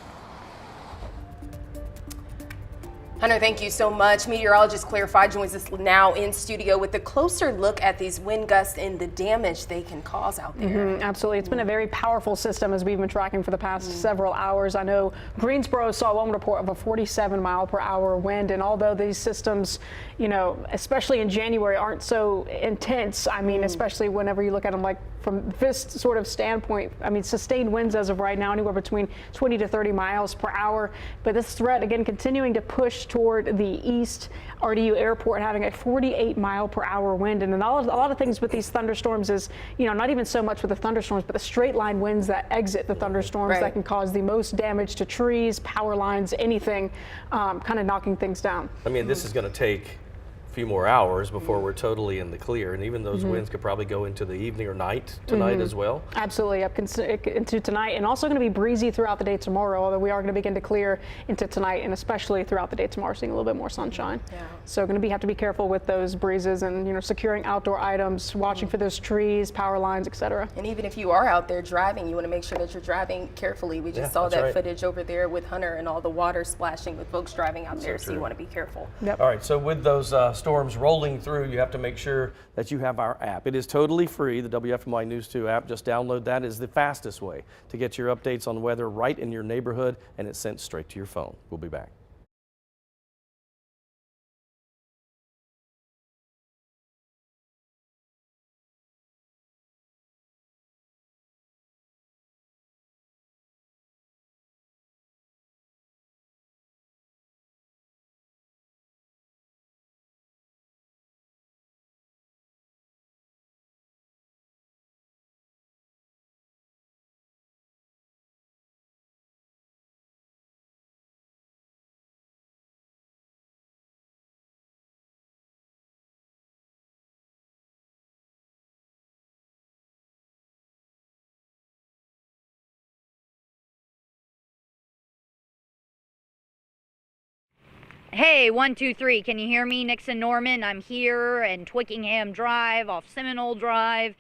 Speaker 3: Hunter, thank you so much. Meteorologist Claire Fye joins us now in studio with a closer look at these wind gusts and the damage they can cause out there.
Speaker 2: Absolutely. It's been a very powerful system as we've been tracking for the past several hours. I know Greensboro saw one report of a 47-mile-per-hour wind, and although these systems, you know, especially in January, aren't so intense, I mean, especially whenever you look at them like from this sort of standpoint. I mean, sustained winds as of right now, anywhere between 20 to 30 miles per hour. But this threat, again, continuing to push toward the east. RDU Airport having a 48 mile per hour wind. And then a lot of things with these thunderstorms is, you know, not even so much with the thunderstorms, but the straight line winds that exit the thunderstorms that can cause the most damage to trees, power lines, anything, kind of knocking things down.
Speaker 5: I mean, this is going to take few more hours before we're totally in the clear, and even those winds could probably go into the evening or night tonight as well.
Speaker 2: Absolutely, up into tonight, and also going to be breezy throughout the day tomorrow, although we are going to begin to clear into tonight, and especially throughout the day tomorrow, seeing a little bit more sunshine. So going to have to be careful with those breezes, and, you know, securing outdoor items, watching for those trees, power lines, etc.
Speaker 3: And even if you are out there driving, you want to make sure that you're driving carefully. We just saw that footage over there with Hunter and all the water splashing with folks driving out there, so you want to be careful.
Speaker 2: Yep.
Speaker 5: All right, so with those storms rolling through, you have to make sure that you have our app. It is totally free, the WFMY News 2 app. Just download that. It is the fastest way to get your updates on weather right in your neighborhood, and it's sent straight to your phone. We'll be back.
Speaker 7: Hey, 1, 2, 3. Can you hear me? Nixon Norman. I'm here in Twickenham Drive off Seminole Drive.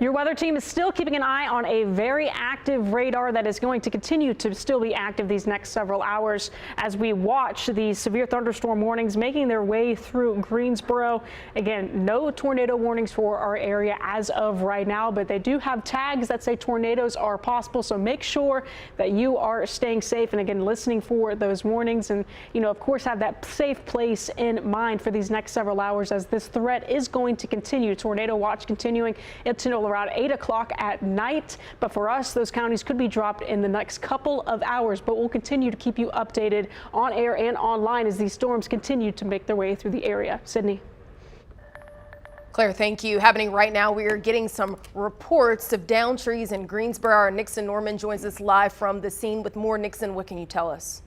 Speaker 2: Your weather team is still keeping an eye on a very active radar that is going to continue to still be active these next several hours as we watch these severe thunderstorm warnings making their way through Greensboro. Again, no tornado warnings for our area as of right now, but they do have tags that say tornadoes are possible. So make sure that you are staying safe and, again, listening for those warnings, and, you know, of course, have that safe place in mind for these next several hours as this threat is going to continue. Tornado watch continuing until around 8 o'clock at night. But for us, those counties could be dropped in the next couple of hours. But we'll continue to keep you updated on air and online as these storms continue to make their way through the area. Sydney.
Speaker 3: Claire, thank you. Happening right now, we are getting some reports of downed trees in Greensboro. Our Nixon Norman joins us live from the scene with more. Nixon, what can you tell us?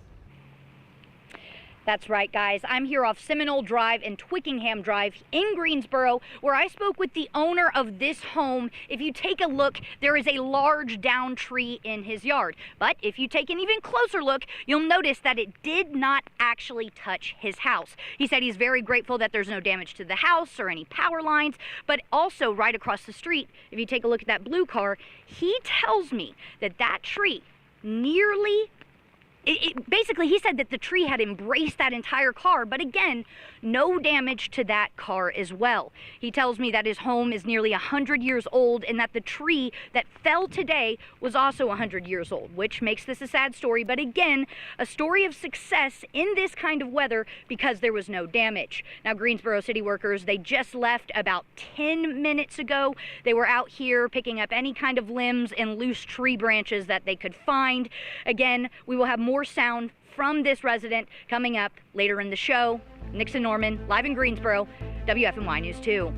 Speaker 7: That's right, guys. I'm here off Seminole Drive and Twickenham Drive in Greensboro, where I spoke with the owner of this home. If you take a look, there is a large downed tree in his yard. But if you take an even closer look, you'll notice that it did not actually touch his house. He said he's very grateful that there's no damage to the house or any power lines, but also right across the street, if you take a look at that blue car, he tells me that that tree nearly basically, he said that the tree had embraced that entire car, but again, no damage to that car as well. He tells me that his home is nearly 100 years old and that the tree that fell today was also 100 years old, which makes this a sad story, but again, a story of success in this kind of weather because there was no damage. Now, Greensboro city workers, they just left about 10 minutes ago. They were out here picking up any kind of limbs and loose tree branches that they could find. Again, we will have more sound from this resident coming up later in the show. Nixon Norman, live in Greensboro, WFMY News 2.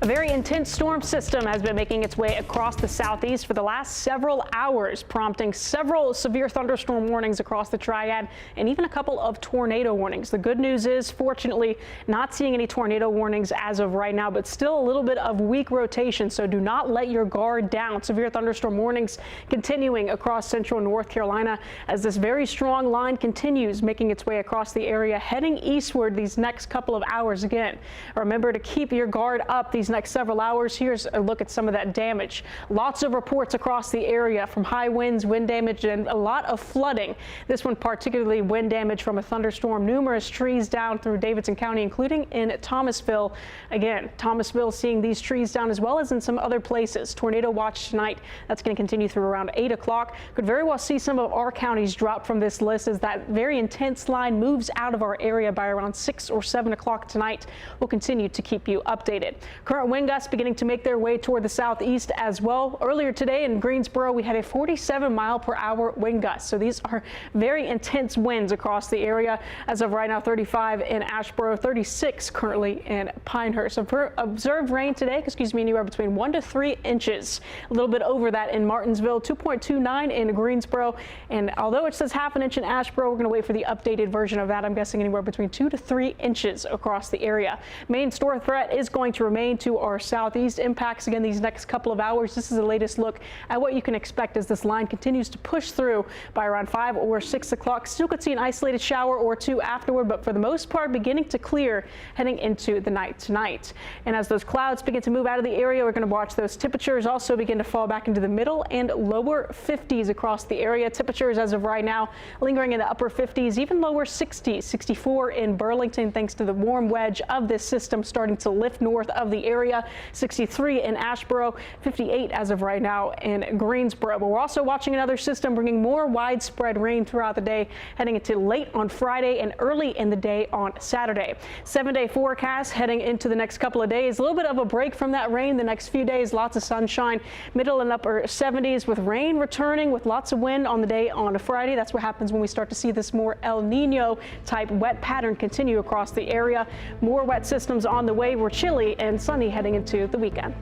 Speaker 2: A very intense storm system has been making its way across the southeast for the last several hours, prompting several severe thunderstorm warnings across the Triad and even a couple of tornado warnings. The good news is, fortunately, not seeing any tornado warnings as of right now, but still a little bit of weak rotation, so do not let your guard down. Severe thunderstorm warnings continuing across central North Carolina as this very strong line continues making its way across the area, heading eastward these next couple of hours. Again, remember to keep your guard up these next several hours. Here's a look at some of that damage. Lots of reports across the area from high winds, wind damage, and a lot of flooding. This one particularly wind damage from a thunderstorm. Numerous trees down through Davidson County, including in Thomasville. Again, Thomasville seeing these trees down as well as in some other places. Tornado watch tonight. That's going to continue through around 8 o'clock. Could very well see some of our counties drop from this list as that very intense line moves out of our area by around 6 or 7 o'clock tonight. We'll continue to keep you updated. Current wind gusts beginning to make their way toward the southeast as well. Earlier today in Greensboro, we had a 47-mile-per-hour wind gust. So these are very intense winds across the area. As of right now, 35 in Asheboro, 36 currently in Pinehurst. Observed rain today, anywhere between 1 to 3 inches. A little bit over that in Martinsville, 2.29 in Greensboro. And although it says half an inch in Asheboro, we're going to wait for the updated version of that. I'm guessing anywhere between 2 to 3 inches across the area. Main storm threat is going to remain to our southeast. Impacts again these next couple of hours. This is the latest look at what you can expect as this line continues to push through by around 5 or 6 o'clock. Still could see an isolated shower or two afterward, but for the most part beginning to clear heading into the night tonight. And as those clouds begin to move out of the area, we're going to watch those temperatures also begin to fall back into the middle and lower 50s across the area. Temperatures as of right now lingering in the upper 50s, even lower 60s, 64 in Burlington, thanks to the warm wedge of this system starting to lift north of the area. 63 in Asheboro, 58 as of right now in Greensboro. But we're also watching another system bringing more widespread rain throughout the day, heading into late on Friday and early in the day on Saturday. 7-day forecast heading into the next couple of days. A little bit of a break from that rain the next few days. Lots of sunshine, middle and upper 70s with rain returning with lots of wind on the day on a Friday. That's what happens when we start to see this more El Nino type wet pattern continue across the area. More wet systems on the way. We're chilly and sunny heading into the weekend.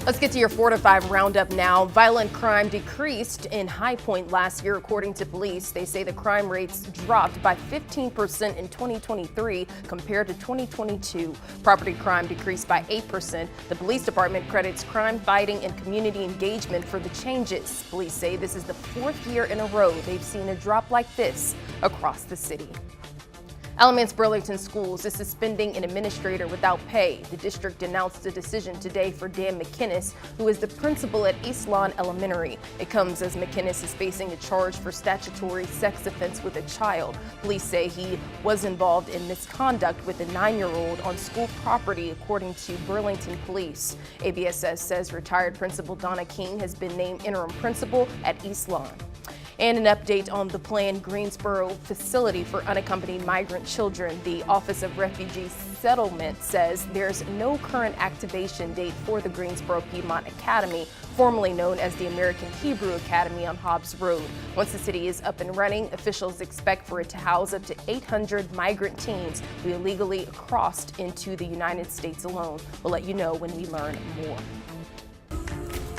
Speaker 3: Let's get to your 4 to 5 roundup now. Violent crime decreased in High Point last year, according to police. They say the crime rates dropped by 15% in 2023 compared to 2022. Property crime decreased by 8%. The police department credits crime fighting and community engagement for the changes. Police say this is the 4th year in a row they've seen a drop like this across the city. Alamance Burlington Schools is suspending an administrator without pay. The district announced a decision today for Dan McInnes, who is the principal at East Lawn Elementary. It comes as McInnes is facing a charge for statutory sex offense with a child. Police say he was involved in misconduct with a 9-year-old on school property, according to Burlington Police. ABSS says retired Principal Donna King has been named interim principal at East Lawn. And an update on the planned Greensboro facility for unaccompanied migrant children. The Office of Refugee Settlement says there's no current activation date for the Greensboro Piedmont Academy, formerly known as the American Hebrew Academy on Hobbs Road. Once the city is up and running, officials expect for it to house up to 800 migrant teens who illegally crossed into the United States alone. We'll let you know when we learn more.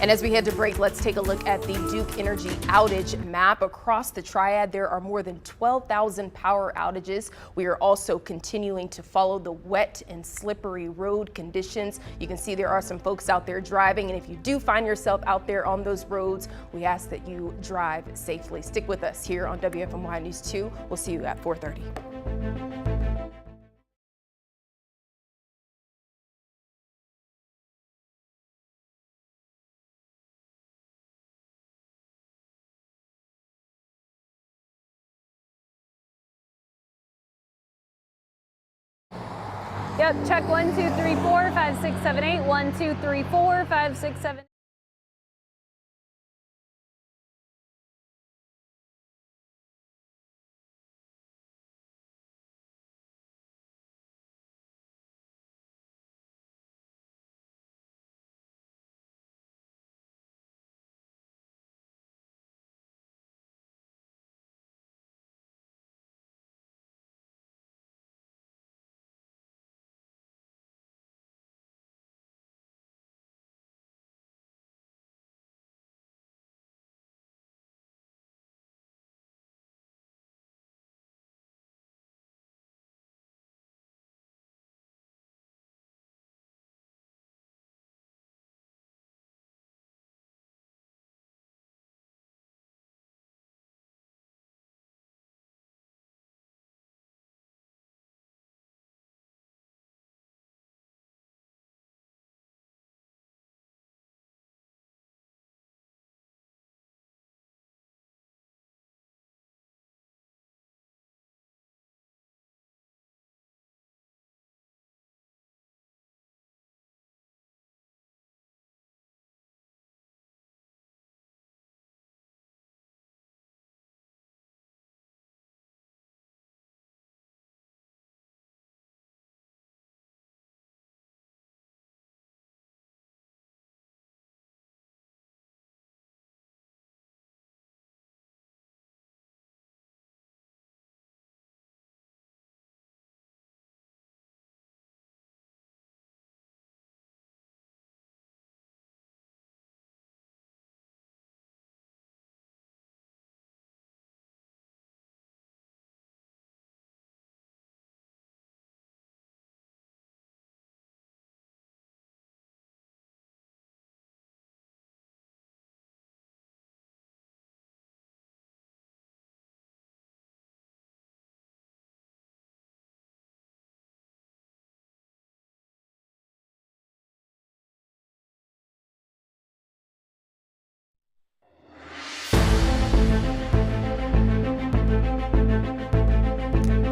Speaker 3: And as we head to break, let's take a look at the Duke Energy outage map. Across the Triad, there are more than 12,000 power outages. We are also continuing to follow the wet and slippery road conditions. You can see there are some folks out there driving, and if you do find yourself out there on those roads, we ask that you drive safely. Stick with us here on WFMY News 2. We'll see you at 4:30.
Speaker 4: Yep, check 1, 2, 3, 4, 5, 6, 7, 8. 1, 2, 3, 4, 5, 6, 7.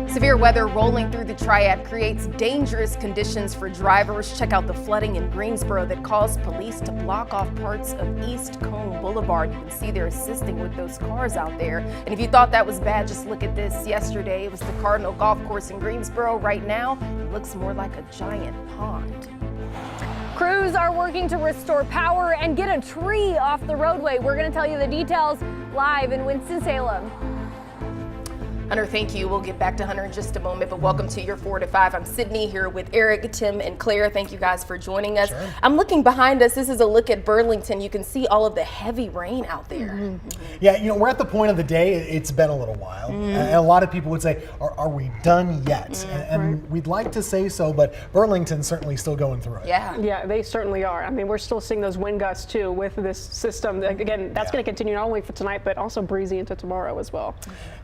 Speaker 3: Severe weather rolling through the Triad creates dangerous conditions for drivers. Check out the flooding in Greensboro that caused police to block off parts of East Cone Boulevard. You can see they're assisting with those cars out there. And if you thought that was bad, just look at this. Yesterday, it was the Cardinal Golf Course in Greensboro. Right now, it looks more like a giant pond.
Speaker 4: Crews are working to restore power and get a tree off the roadway. We're going to tell you the details live in Winston-Salem.
Speaker 3: Hunter, thank you. We'll get back to Hunter in just a moment, but welcome to your 4 to 5. I'm Sydney here with Eric, Tim, and Claire. Thank you guys for joining us. Sure. I'm looking behind us. This is a look at Burlington. You can see all of the heavy rain out there.
Speaker 1: Mm-hmm. Yeah, you know, we're at the point of the day. It's been a little while. And a lot of people would say, are we done yet? And we'd like to say so, but Burlington's certainly still going through it.
Speaker 2: Yeah, they certainly are. I mean, we're still seeing those wind gusts too with this system. Again, that's going to continue not only for tonight, but also breezy into tomorrow as well.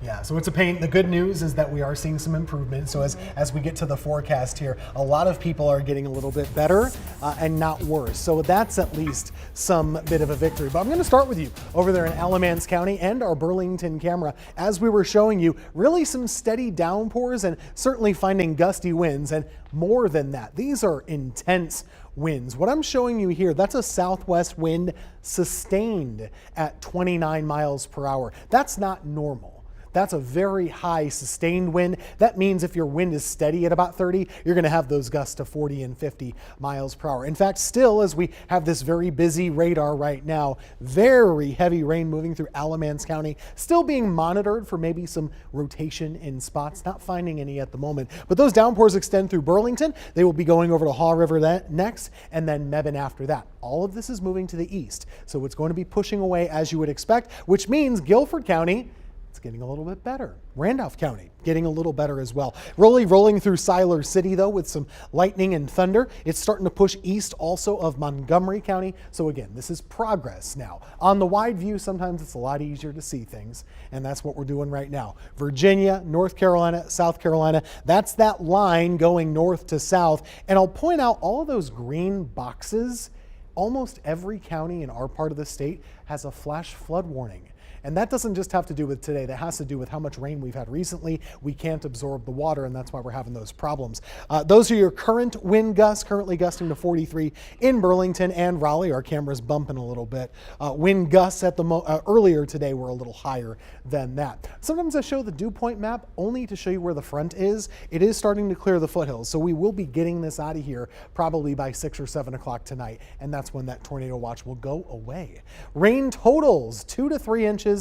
Speaker 1: Yeah, so it's a pain. The good news is that we are seeing some improvement. So as we get to the forecast here, a lot of people are getting a little bit better and not worse. So that's at least some bit of a victory. But I'm going to start with you over there in Alamance County and our Burlington camera. As we were showing you, really some steady downpours and certainly finding gusty winds. And more than that, these are intense winds. What I'm showing you here, that's a southwest wind sustained at 29 miles per hour. That's not normal. That's a very high sustained wind. That means if your wind is steady at about 30, you're going to have those gusts to 40 and 50 miles per hour. In fact, still, as we have this very busy radar right now, very heavy rain moving through Alamance County, still being monitored for maybe some rotation in spots, not finding any at the moment. But those downpours extend through Burlington. They will be going over to Haw River next, and then Mebane after that. All of this is moving to the east, so it's going to be pushing away as you would expect, which means Guilford County, it's getting a little bit better. Randolph County getting a little better as well. Rolling through Siler City though with some lightning and thunder. It's starting to push east also of Montgomery County. So again, this is progress now. On the wide view, sometimes it's a lot easier to see things, and that's what we're doing right now. Virginia, North Carolina, South Carolina, that's that line going north to south. And I'll point out all of those green boxes. Almost every county in our part of the state has a flash flood warning. And that doesn't just have to do with today. That has to do with how much rain we've had recently. We can't absorb the water, and that's why we're having those problems. Those are your current wind gusts, currently gusting to 43 in Burlington and Raleigh. Our camera's bumping a little bit. Wind gusts at the earlier today were a little higher than that. Sometimes I show the dew point map only to show you where the front is. It is starting to clear the foothills, so we will be getting this out of here probably by 6 or 7 o'clock tonight, and that's when that tornado watch will go away. Rain totals 2 to 3 inches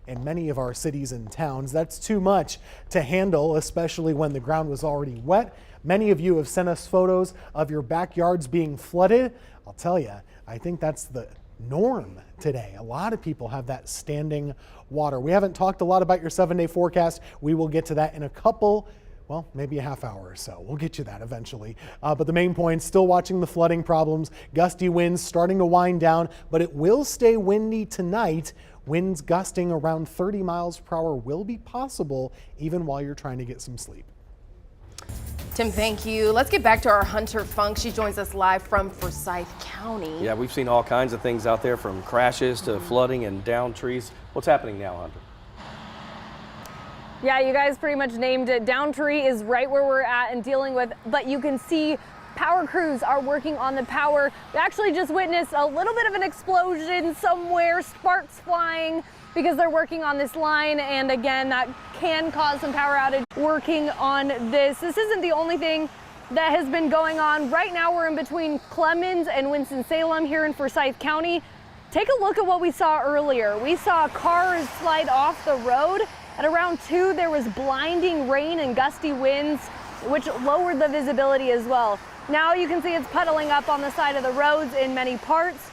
Speaker 1: in many of our cities and towns. That's too much to handle, especially when the ground was already wet. Many of you have sent us photos of your backyards being flooded. I'll tell you, I think that's the norm today. A lot of people have that standing water. We haven't talked a lot about your 7-day forecast. We will get to that in a couple, well, maybe a half hour or so. We'll get you that eventually. But the main point, still watching the flooding problems. Gusty winds starting to wind down, but it will stay windy tonight. Winds gusting around 30 miles per hour will be possible even while you're trying to get some sleep.
Speaker 3: Tim, thank you. Let's get back to our Hunter Funk. She joins us live from Forsyth County.
Speaker 5: Yeah, we've seen all kinds of things out there, from crashes to flooding and down trees. What's happening now, Hunter?
Speaker 4: Yeah, you guys pretty much named it. Down tree is right where we're at and dealing with, but you can see power crews are working on the power. We actually just witnessed a little bit of an explosion somewhere, sparks flying because they're working on this line, and again, that can cause some power outage. Working on this. This isn't the only thing that has been going on. Right now we're in between Clemens and Winston-Salem here in Forsyth County. Take a look at what we saw earlier. We saw cars slide off the road. At around 2, there was blinding rain and gusty winds, which lowered the visibility as well. Now you can see it's puddling up on the side of the roads in many parts.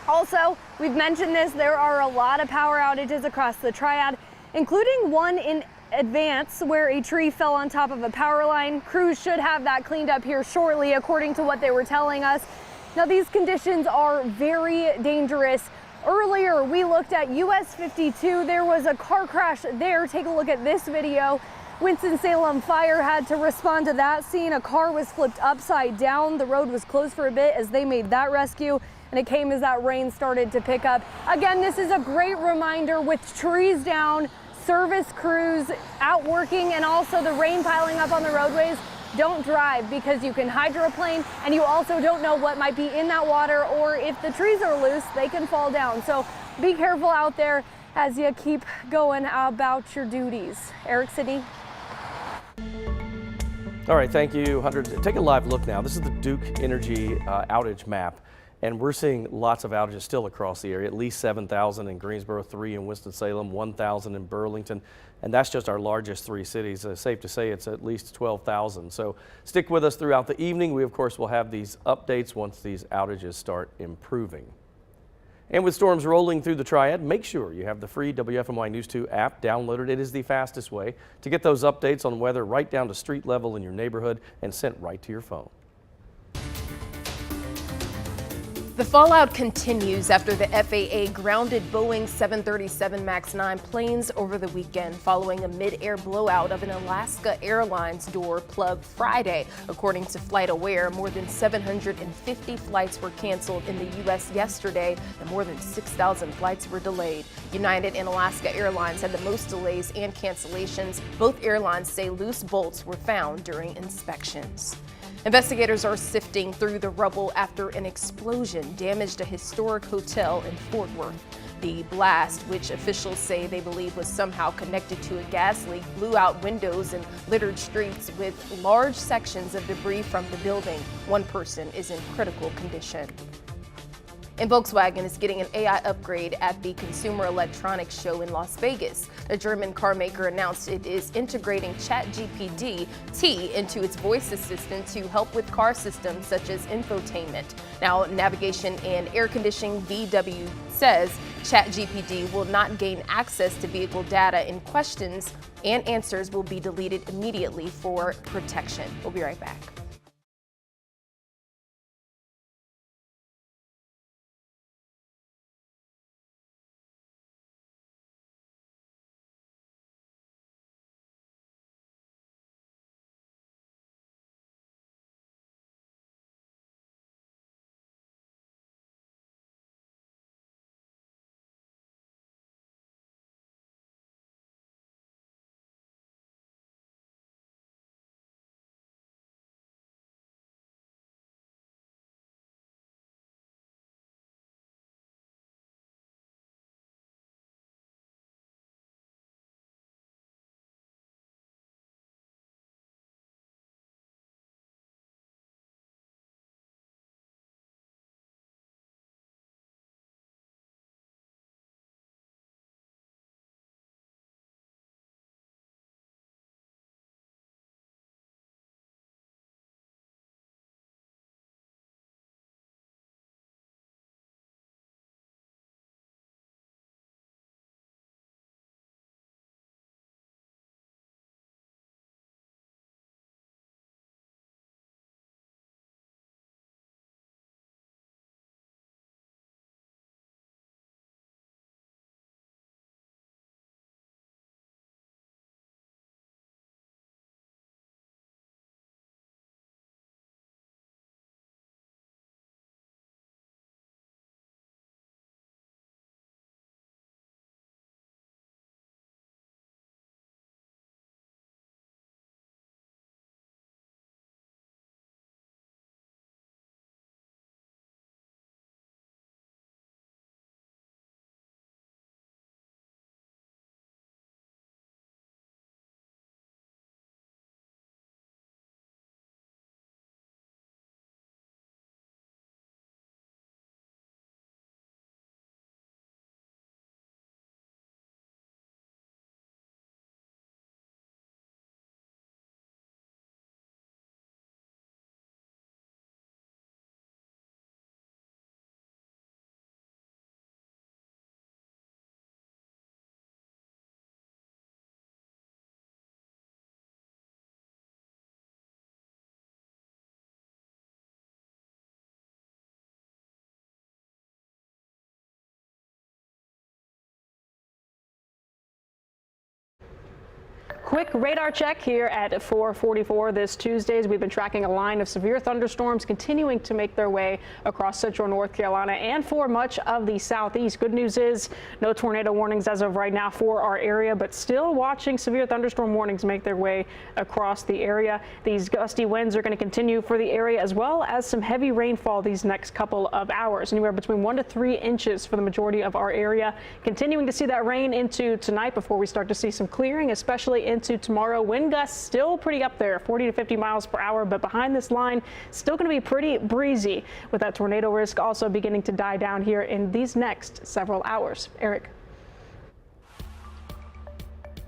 Speaker 4: Also, we've mentioned this, there are a lot of power outages across the Triad, including one in Advance where a tree fell on top of a power line. Crews should have that cleaned up here shortly, according to what they were telling us. Now, these conditions are very dangerous. Earlier, we looked at US 52. There was a car crash there. Take a look at this video. Winston-Salem Fire had to respond to that scene. A car was flipped upside down. The road was closed for a bit as they made that rescue, and it came as that rain started to pick up. Again, this is a great reminder with trees down, service crews out working, and also the rain piling up on the roadways. Don't drive because you can hydroplane, and you also don't know what might be in that water, or if the trees are loose, they can fall down. So be careful out there as you keep going about your duties. Eric, Sydney.
Speaker 5: All right, thank you, Hunter. Take a live look now. This is the Duke Energy outage map, and we're seeing lots of outages still across the area. At least 7,000 in Greensboro, 3 in Winston-Salem, 1,000 in Burlington, and that's just our largest 3 cities. Safe to say it's at least 12,000. So stick with us throughout the evening. We, of course, will have these updates once these outages start improving. And with storms rolling through the Triad, make sure you have the free WFMY News 2 app downloaded. It is the fastest way to get those updates on weather right down to street level in your neighborhood and sent right to your phone.
Speaker 3: The fallout continues after the FAA grounded Boeing 737 MAX 9 planes over the weekend following a mid-air blowout of an Alaska Airlines door plug Friday. According to FlightAware, more than 750 flights were canceled in the U.S. yesterday, and more than 6,000 flights were delayed. United and Alaska Airlines had the most delays and cancellations. Both airlines say loose bolts were found during inspections. Investigators are sifting through the rubble after an explosion damaged a historic hotel in Fort Worth. The blast, which officials say they believe was somehow connected to a gas leak, blew out windows and littered streets with large sections of debris from the building. One person is in critical condition. And Volkswagen is getting an AI upgrade at the Consumer Electronics Show in Las Vegas. A German car maker announced it is integrating ChatGPT into its voice assistant to help with car systems such as infotainment. Now, navigation and air conditioning, VW says ChatGPT will not gain access to vehicle data, and questions and answers will be deleted immediately for protection. We'll be right back.
Speaker 2: Quick radar check here at 4:44 this Tuesday. We've been tracking a line of severe thunderstorms continuing to make their way across central North Carolina and for much of the southeast. Good news is no tornado warnings as of right now for our area, but still watching severe thunderstorm warnings make their way across the area. These gusty winds are going to continue for the area, as well as some heavy rainfall these next couple of hours, anywhere between 1 to 3 inches for the majority of our area. Continuing to see that rain into tonight before we start to see some clearing, especially into tomorrow. Wind gusts still pretty up there, 40 to 50 miles per hour, but behind this line, still going to be pretty breezy, with that tornado risk also beginning to die down here in these next several hours. Eric.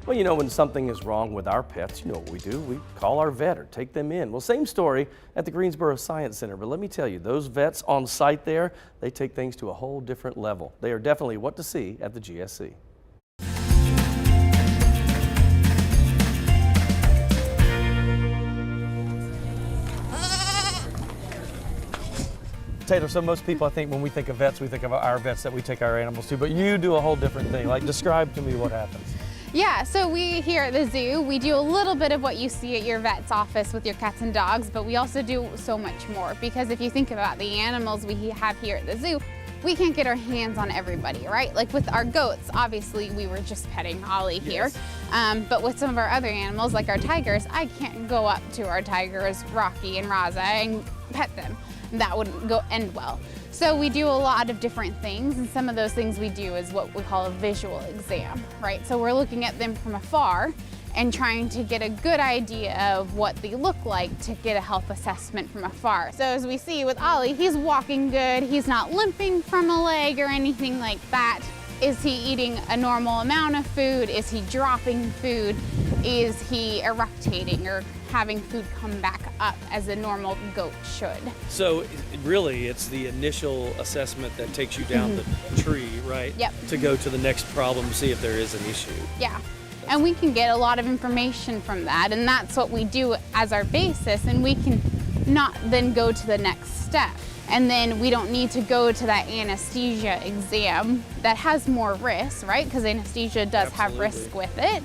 Speaker 5: Well, you know, when something is wrong with our pets, you know what we do? We call our vet or take them in. Well, same story at the Greensboro Science Center, but let me tell you, those vets on site there, they take things to a whole different level. They are definitely what to see at the GSC. Taylor, so most people, I think, when we think of vets, we think of our vets that we take our animals to, but you do a whole different thing. Like, describe to me what happens.
Speaker 8: Yeah, so we here at the zoo, we do a little bit of what you see at your vet's office with your cats and dogs, but we also do so much more, because if you think about the animals we have here at the zoo, we can't get our hands on everybody, right? Like with our goats, obviously we were just petting Ollie here, but with some of our other animals, like our tigers, I can't go up to our tigers, Rocky and Raza, and pet them. that wouldn't end well. So we do a lot of different things, and some of those things we do is what we call a visual exam, right? So we're looking at them from afar and trying to get a good idea of what they look like to get a health assessment from afar. So as we see with Ollie, he's walking good, he's not limping from a leg or anything like that. Is he eating a normal amount of food? Is he dropping food? Is he eructating or having food come back up as a normal goat should?
Speaker 5: So really, it's the initial assessment that takes you down the tree, right?
Speaker 8: Yep.
Speaker 5: To go to the next problem, see if there is an issue.
Speaker 8: Yeah. And we can get a lot of information from that, and that's what we do as our basis, and we can not then go to the next step. And then we don't need to go to that anesthesia exam that has more risk, right? Because anesthesia does have risk with it.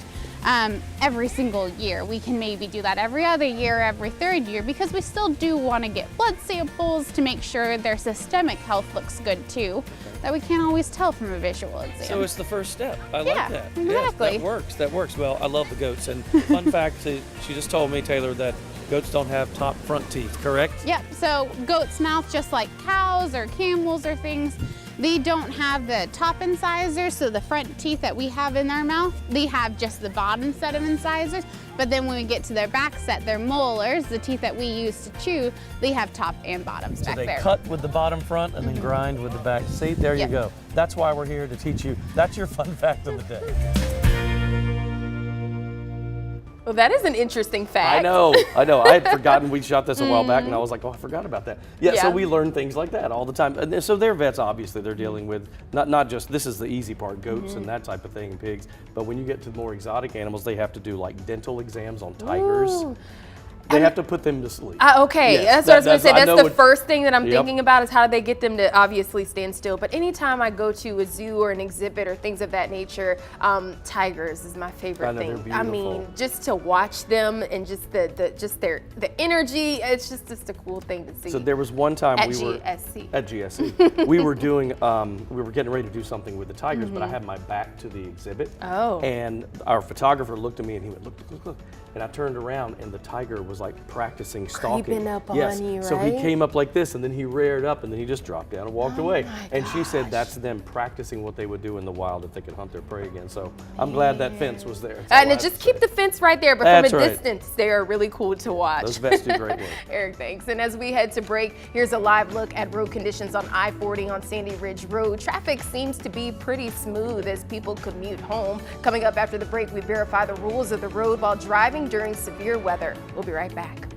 Speaker 8: Every single year. We can maybe do that every other year, every third year, because we still do want to get blood samples to make sure their systemic health looks good too, that we can't always tell from a visual exam.
Speaker 5: So it's the first step. I
Speaker 8: Yeah,
Speaker 5: like that.
Speaker 8: exactly.
Speaker 5: Yes, that works. That works. Well, I love the goats. And fun fact, she just told me, Taylor, that goats don't have top front teeth, correct?
Speaker 8: Yep, so goat's mouth, just like cows or camels or things, they don't have the top incisors, so the front teeth that we have in our mouth, they have just the bottom set of incisors. But then when we get to their back set, their molars, the teeth that we use to chew, they have top and bottoms back
Speaker 5: So they
Speaker 8: there.
Speaker 5: cut with the bottom front and then grind with the back. See, there you
Speaker 8: Yep.
Speaker 5: go. That's why we're here to teach you. That's your fun fact of the day.
Speaker 3: Well, that is an interesting fact.
Speaker 5: I know. I had forgotten we shot this a while back, and I was like, oh, I forgot about that. Yeah, so
Speaker 3: Yeah.
Speaker 5: we learn things like that all the time. And so they're vets, obviously, they're dealing with not just, this is the easy part, goats and that type of thing, pigs, but when you get to more exotic animals, they have to do like dental exams on tigers.
Speaker 3: Ooh.
Speaker 5: They have to put them to sleep.
Speaker 3: Okay,
Speaker 5: Yes,
Speaker 3: that's what I was going to say.
Speaker 5: I know
Speaker 3: That's the
Speaker 5: what-
Speaker 3: first thing that I'm
Speaker 5: Yep.
Speaker 3: thinking about is how do they get them to obviously stand still. But anytime I go to a zoo or an exhibit or things of that nature, tigers is my favorite
Speaker 5: I know, they're
Speaker 3: thing. I mean,
Speaker 5: beautiful.
Speaker 3: just to watch them and just the energy, it's just a cool thing to see.
Speaker 5: So there was one time
Speaker 3: at
Speaker 5: we were
Speaker 3: GSC.
Speaker 5: at GSC. We were doing, we were getting ready to do something with the tigers, but I had my back to the exhibit.
Speaker 3: Oh.
Speaker 5: And our photographer looked at me and he went, look. And I turned around and the tiger was like practicing stalking.
Speaker 3: Creeping up on
Speaker 5: yes.
Speaker 3: you,
Speaker 5: So he
Speaker 3: right?
Speaker 5: came up like this and then he reared up and then he just dropped down and walked away.
Speaker 3: my
Speaker 5: And she said
Speaker 3: gosh.
Speaker 5: that's them practicing what they would do in the wild if they could hunt their prey again. So I'm glad that fence was there. That's all
Speaker 3: And
Speaker 5: I
Speaker 3: it
Speaker 5: have
Speaker 3: just
Speaker 5: to
Speaker 3: keep
Speaker 5: say.
Speaker 3: the fence right there, but
Speaker 5: That's
Speaker 3: from a
Speaker 5: right.
Speaker 3: distance, they are really cool to watch.
Speaker 5: Those vets do great work.
Speaker 3: Eric, thanks. And as we head to break, here's a live look at road conditions on I-40 on Sandy Ridge Road. Traffic seems to be pretty smooth as people commute home. Coming up after the break, we verify the rules of the road while driving during severe weather. We'll be right back.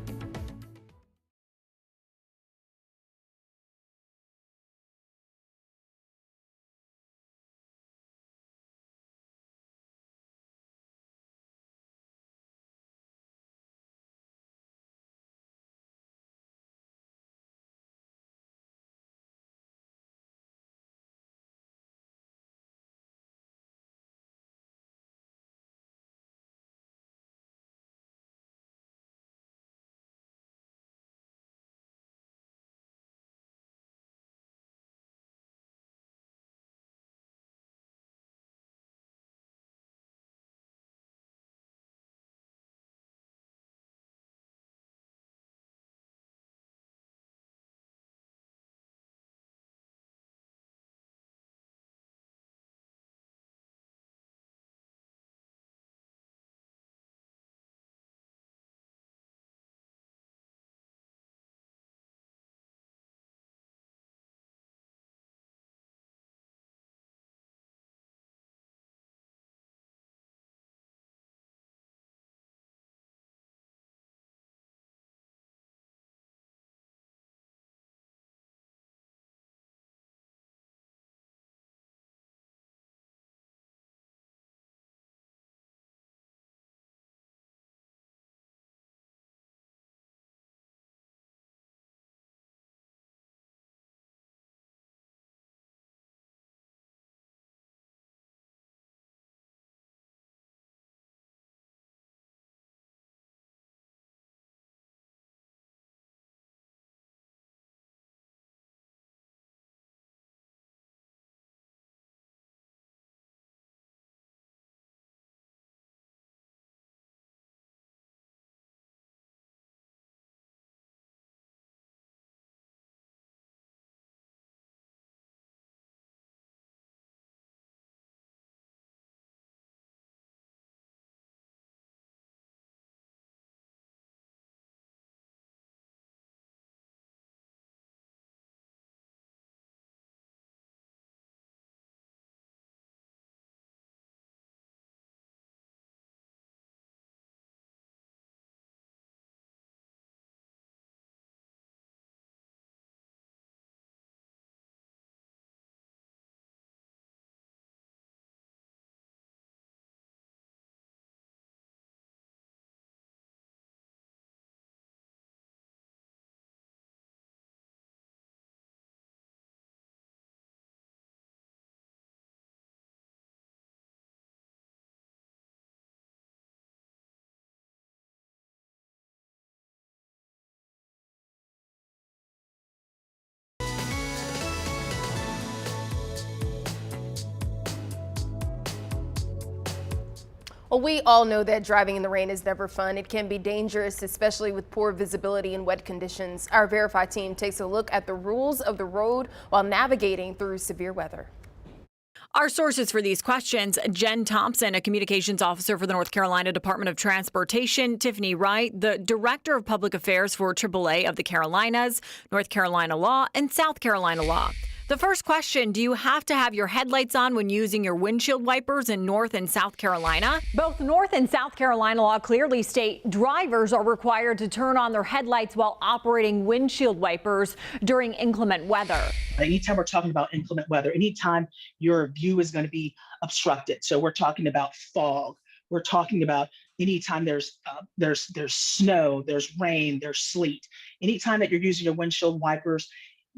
Speaker 3: Well, we all know that driving in the rain is never fun. It can be dangerous, especially with poor visibility and wet conditions. Our Verify team takes a look at the rules of the road while navigating through severe weather.
Speaker 9: Our sources for these questions: Jen Thompson, a communications officer for the North Carolina Department of Transportation; Tiffany Wright, the director of public affairs for AAA of the Carolinas, North Carolina Law, and South Carolina Law. The first question: do you have to have your headlights on when using your windshield wipers in North and South Carolina? Both North and South Carolina law clearly state drivers are required to turn on their headlights while operating windshield wipers during inclement weather.
Speaker 10: Anytime we're talking about inclement weather, anytime your view is going to be obstructed. So we're talking about fog. We're talking about anytime there's snow, there's rain, there's sleet. Anytime that you're using your windshield wipers,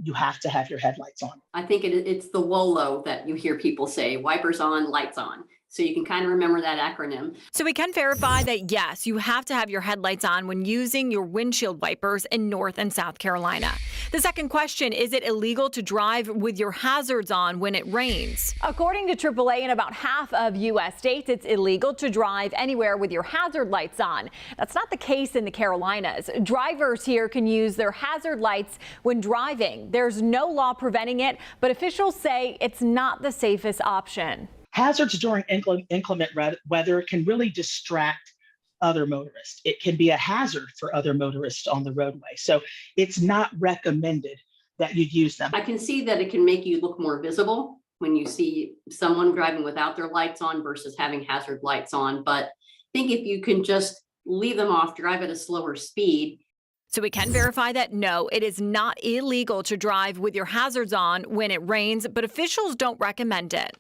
Speaker 10: you have to have your headlights on.
Speaker 11: I think it's the WOLO that you hear people say: wipers on, lights on. So you can kind of remember that acronym.
Speaker 9: So we can verify that, yes, you have to have your headlights on when using your windshield wipers in North and South Carolina. The second question: is it illegal to drive with your hazards on when it rains? According to AAA, in about half of U.S. states, it's illegal to drive anywhere with your hazard lights on. That's not the case in the Carolinas. Drivers here can use their hazard lights when driving. There's no law preventing it, but officials say it's not the safest option.
Speaker 10: Hazards during inclement weather can really distract other motorists. It can be a hazard for other motorists on the roadway. So it's not recommended that you use them.
Speaker 11: I can see that it can make you look more visible when you see someone driving without their lights on versus having hazard lights on. But I think if you can just leave them off, drive at a slower speed.
Speaker 9: So we can verify that, no, it is not illegal to drive with your hazards on when it rains, but officials don't recommend it.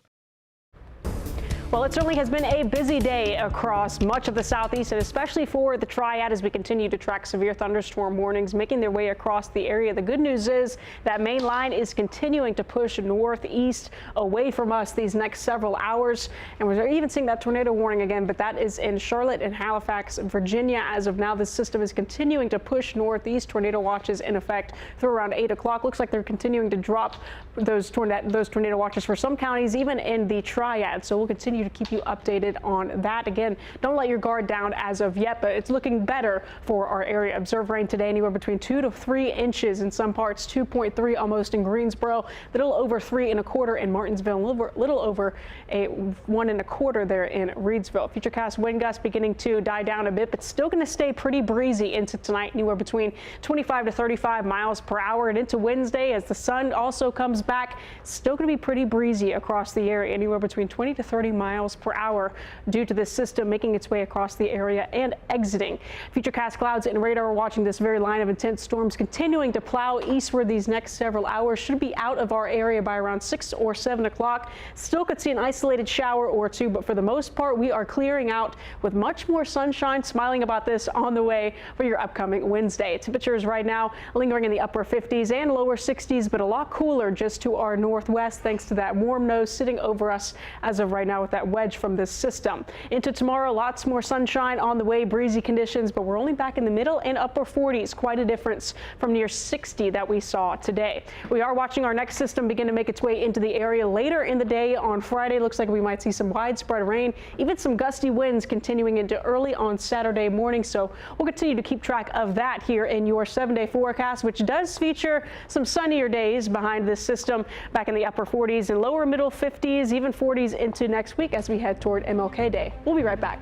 Speaker 2: Well, it certainly has been a busy day across much of the southeast, and especially for the Triad as we continue to track severe thunderstorm warnings making their way across the area. The good news is that main line is continuing to push northeast away from us these next several hours. And we're even seeing that tornado warning again, but that is in Charlotte and Halifax, Virginia. As of now, this system is continuing to push northeast. Tornado watches in effect through around 8 o'clock. Looks like they're continuing to drop those tornado watches for some counties, even in the Triad. So we'll continue to keep you updated on that. Again, don't let your guard down as of yet, but it's looking better for our area. Observe rain today anywhere between 2 to 3 inches in some parts, 2.3 almost in Greensboro, a little over 3 1/4 in Martinsville, a little over a 1 1/4 there in Reedsville. Futurecast wind gusts beginning to die down a bit, but still going to stay pretty breezy into tonight, anywhere between 25 to 35 miles per hour, and into Wednesday as the sun also comes back. Still going to be pretty breezy across the area, anywhere between 20 to 30 miles per hour due to this system making its way across the area and exiting. Futurecast clouds and radar are watching this very line of intense storms continuing to plow eastward these next several hours. Should be out of our area by around 6 or 7 o'clock. Still could see an isolated shower or two, but for the most part, we are clearing out with much more sunshine. Smiling about this on the way for your upcoming Wednesday. Temperatures right now lingering in the upper 50s and lower 60s, but a lot cooler just to our northwest thanks to that warm nose sitting over us as of right now with that wedge from this system. Into tomorrow, lots more sunshine on the way, breezy conditions, but we're only back in the middle and upper 40s. Quite a difference from near 60 that we saw today. We are watching our next system begin to make its way into the area later in the day on Friday. Looks like we might see some widespread rain, even some gusty winds continuing into early on Saturday morning. So we'll continue to keep track of that here in your 7-day forecast, which does feature some sunnier days behind this system, back in the upper 40s and lower middle 50s, even 40s into next week as we head toward MLK Day. We'll be right back.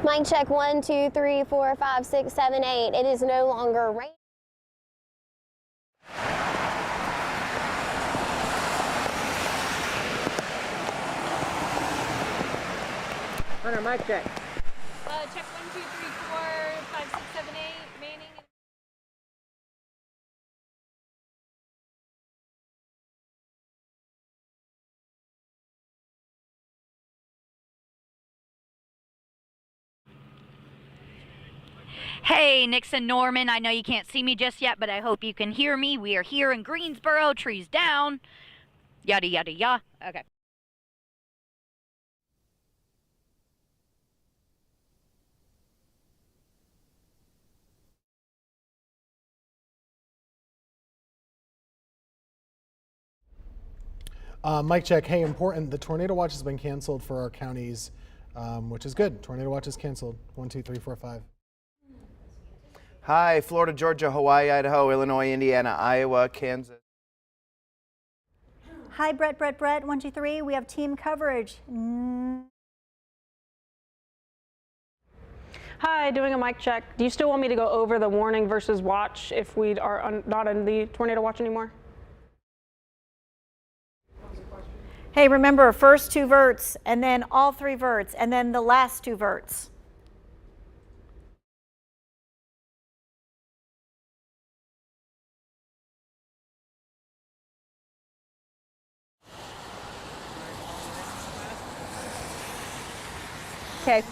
Speaker 6: Mic check 1, 2, 3, 4, 5, 6, 7, 8. It is no longer raining.
Speaker 12: Connor, mic check.
Speaker 4: Check 1, 2, 3, 4, 5, 6, 7, 8. Manning.
Speaker 7: Hey, Nixon Norman, I know you can't see me just yet, but I hope you can hear me. We are here in Greensboro, trees down, yada, yada, yada. Okay.
Speaker 1: Mic check. Hey, important. The tornado watch has been canceled for our counties, which is good. Tornado watch is canceled. 1, 2, 3, 4, 5.
Speaker 13: Hi, Florida, Georgia, Hawaii, Idaho, Illinois, Indiana, Iowa, Kansas.
Speaker 14: Hi, Brett, 1, 2, 3. We have team coverage.
Speaker 2: Hi, doing a mic check. Do you still want me to go over the warning versus watch if we are not in the tornado watch anymore?
Speaker 14: Hey, remember, first 2 verts, and then all 3 verts, and then the last 2 verts. Okay.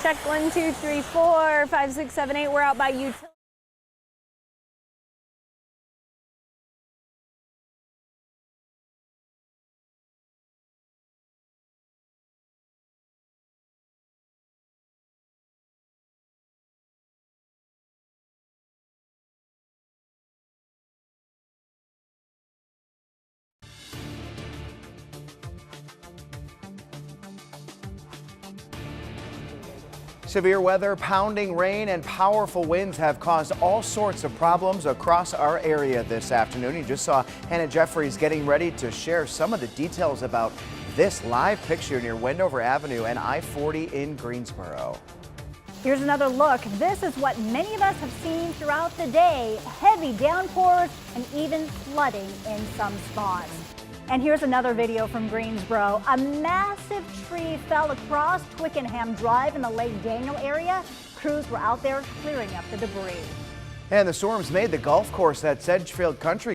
Speaker 4: Check 1, 2, 3, 4, 5, 6, 7, 8. We're out by utility.
Speaker 13: Severe weather, pounding rain, and powerful winds have caused all sorts of problems across our area this afternoon. You just saw Hannah Jeffries getting ready to share some of the details about this live picture near Wendover Avenue and I-40 in Greensboro.
Speaker 14: Here's another look. This is what many of us have seen throughout the day. Heavy downpours and even flooding in some spots. And here's another video from Greensboro. A massive tree fell across Twickenham Drive in the Lake Daniel area. Crews were out there clearing up the debris.
Speaker 13: And the storms made the golf course at Sedgefield Country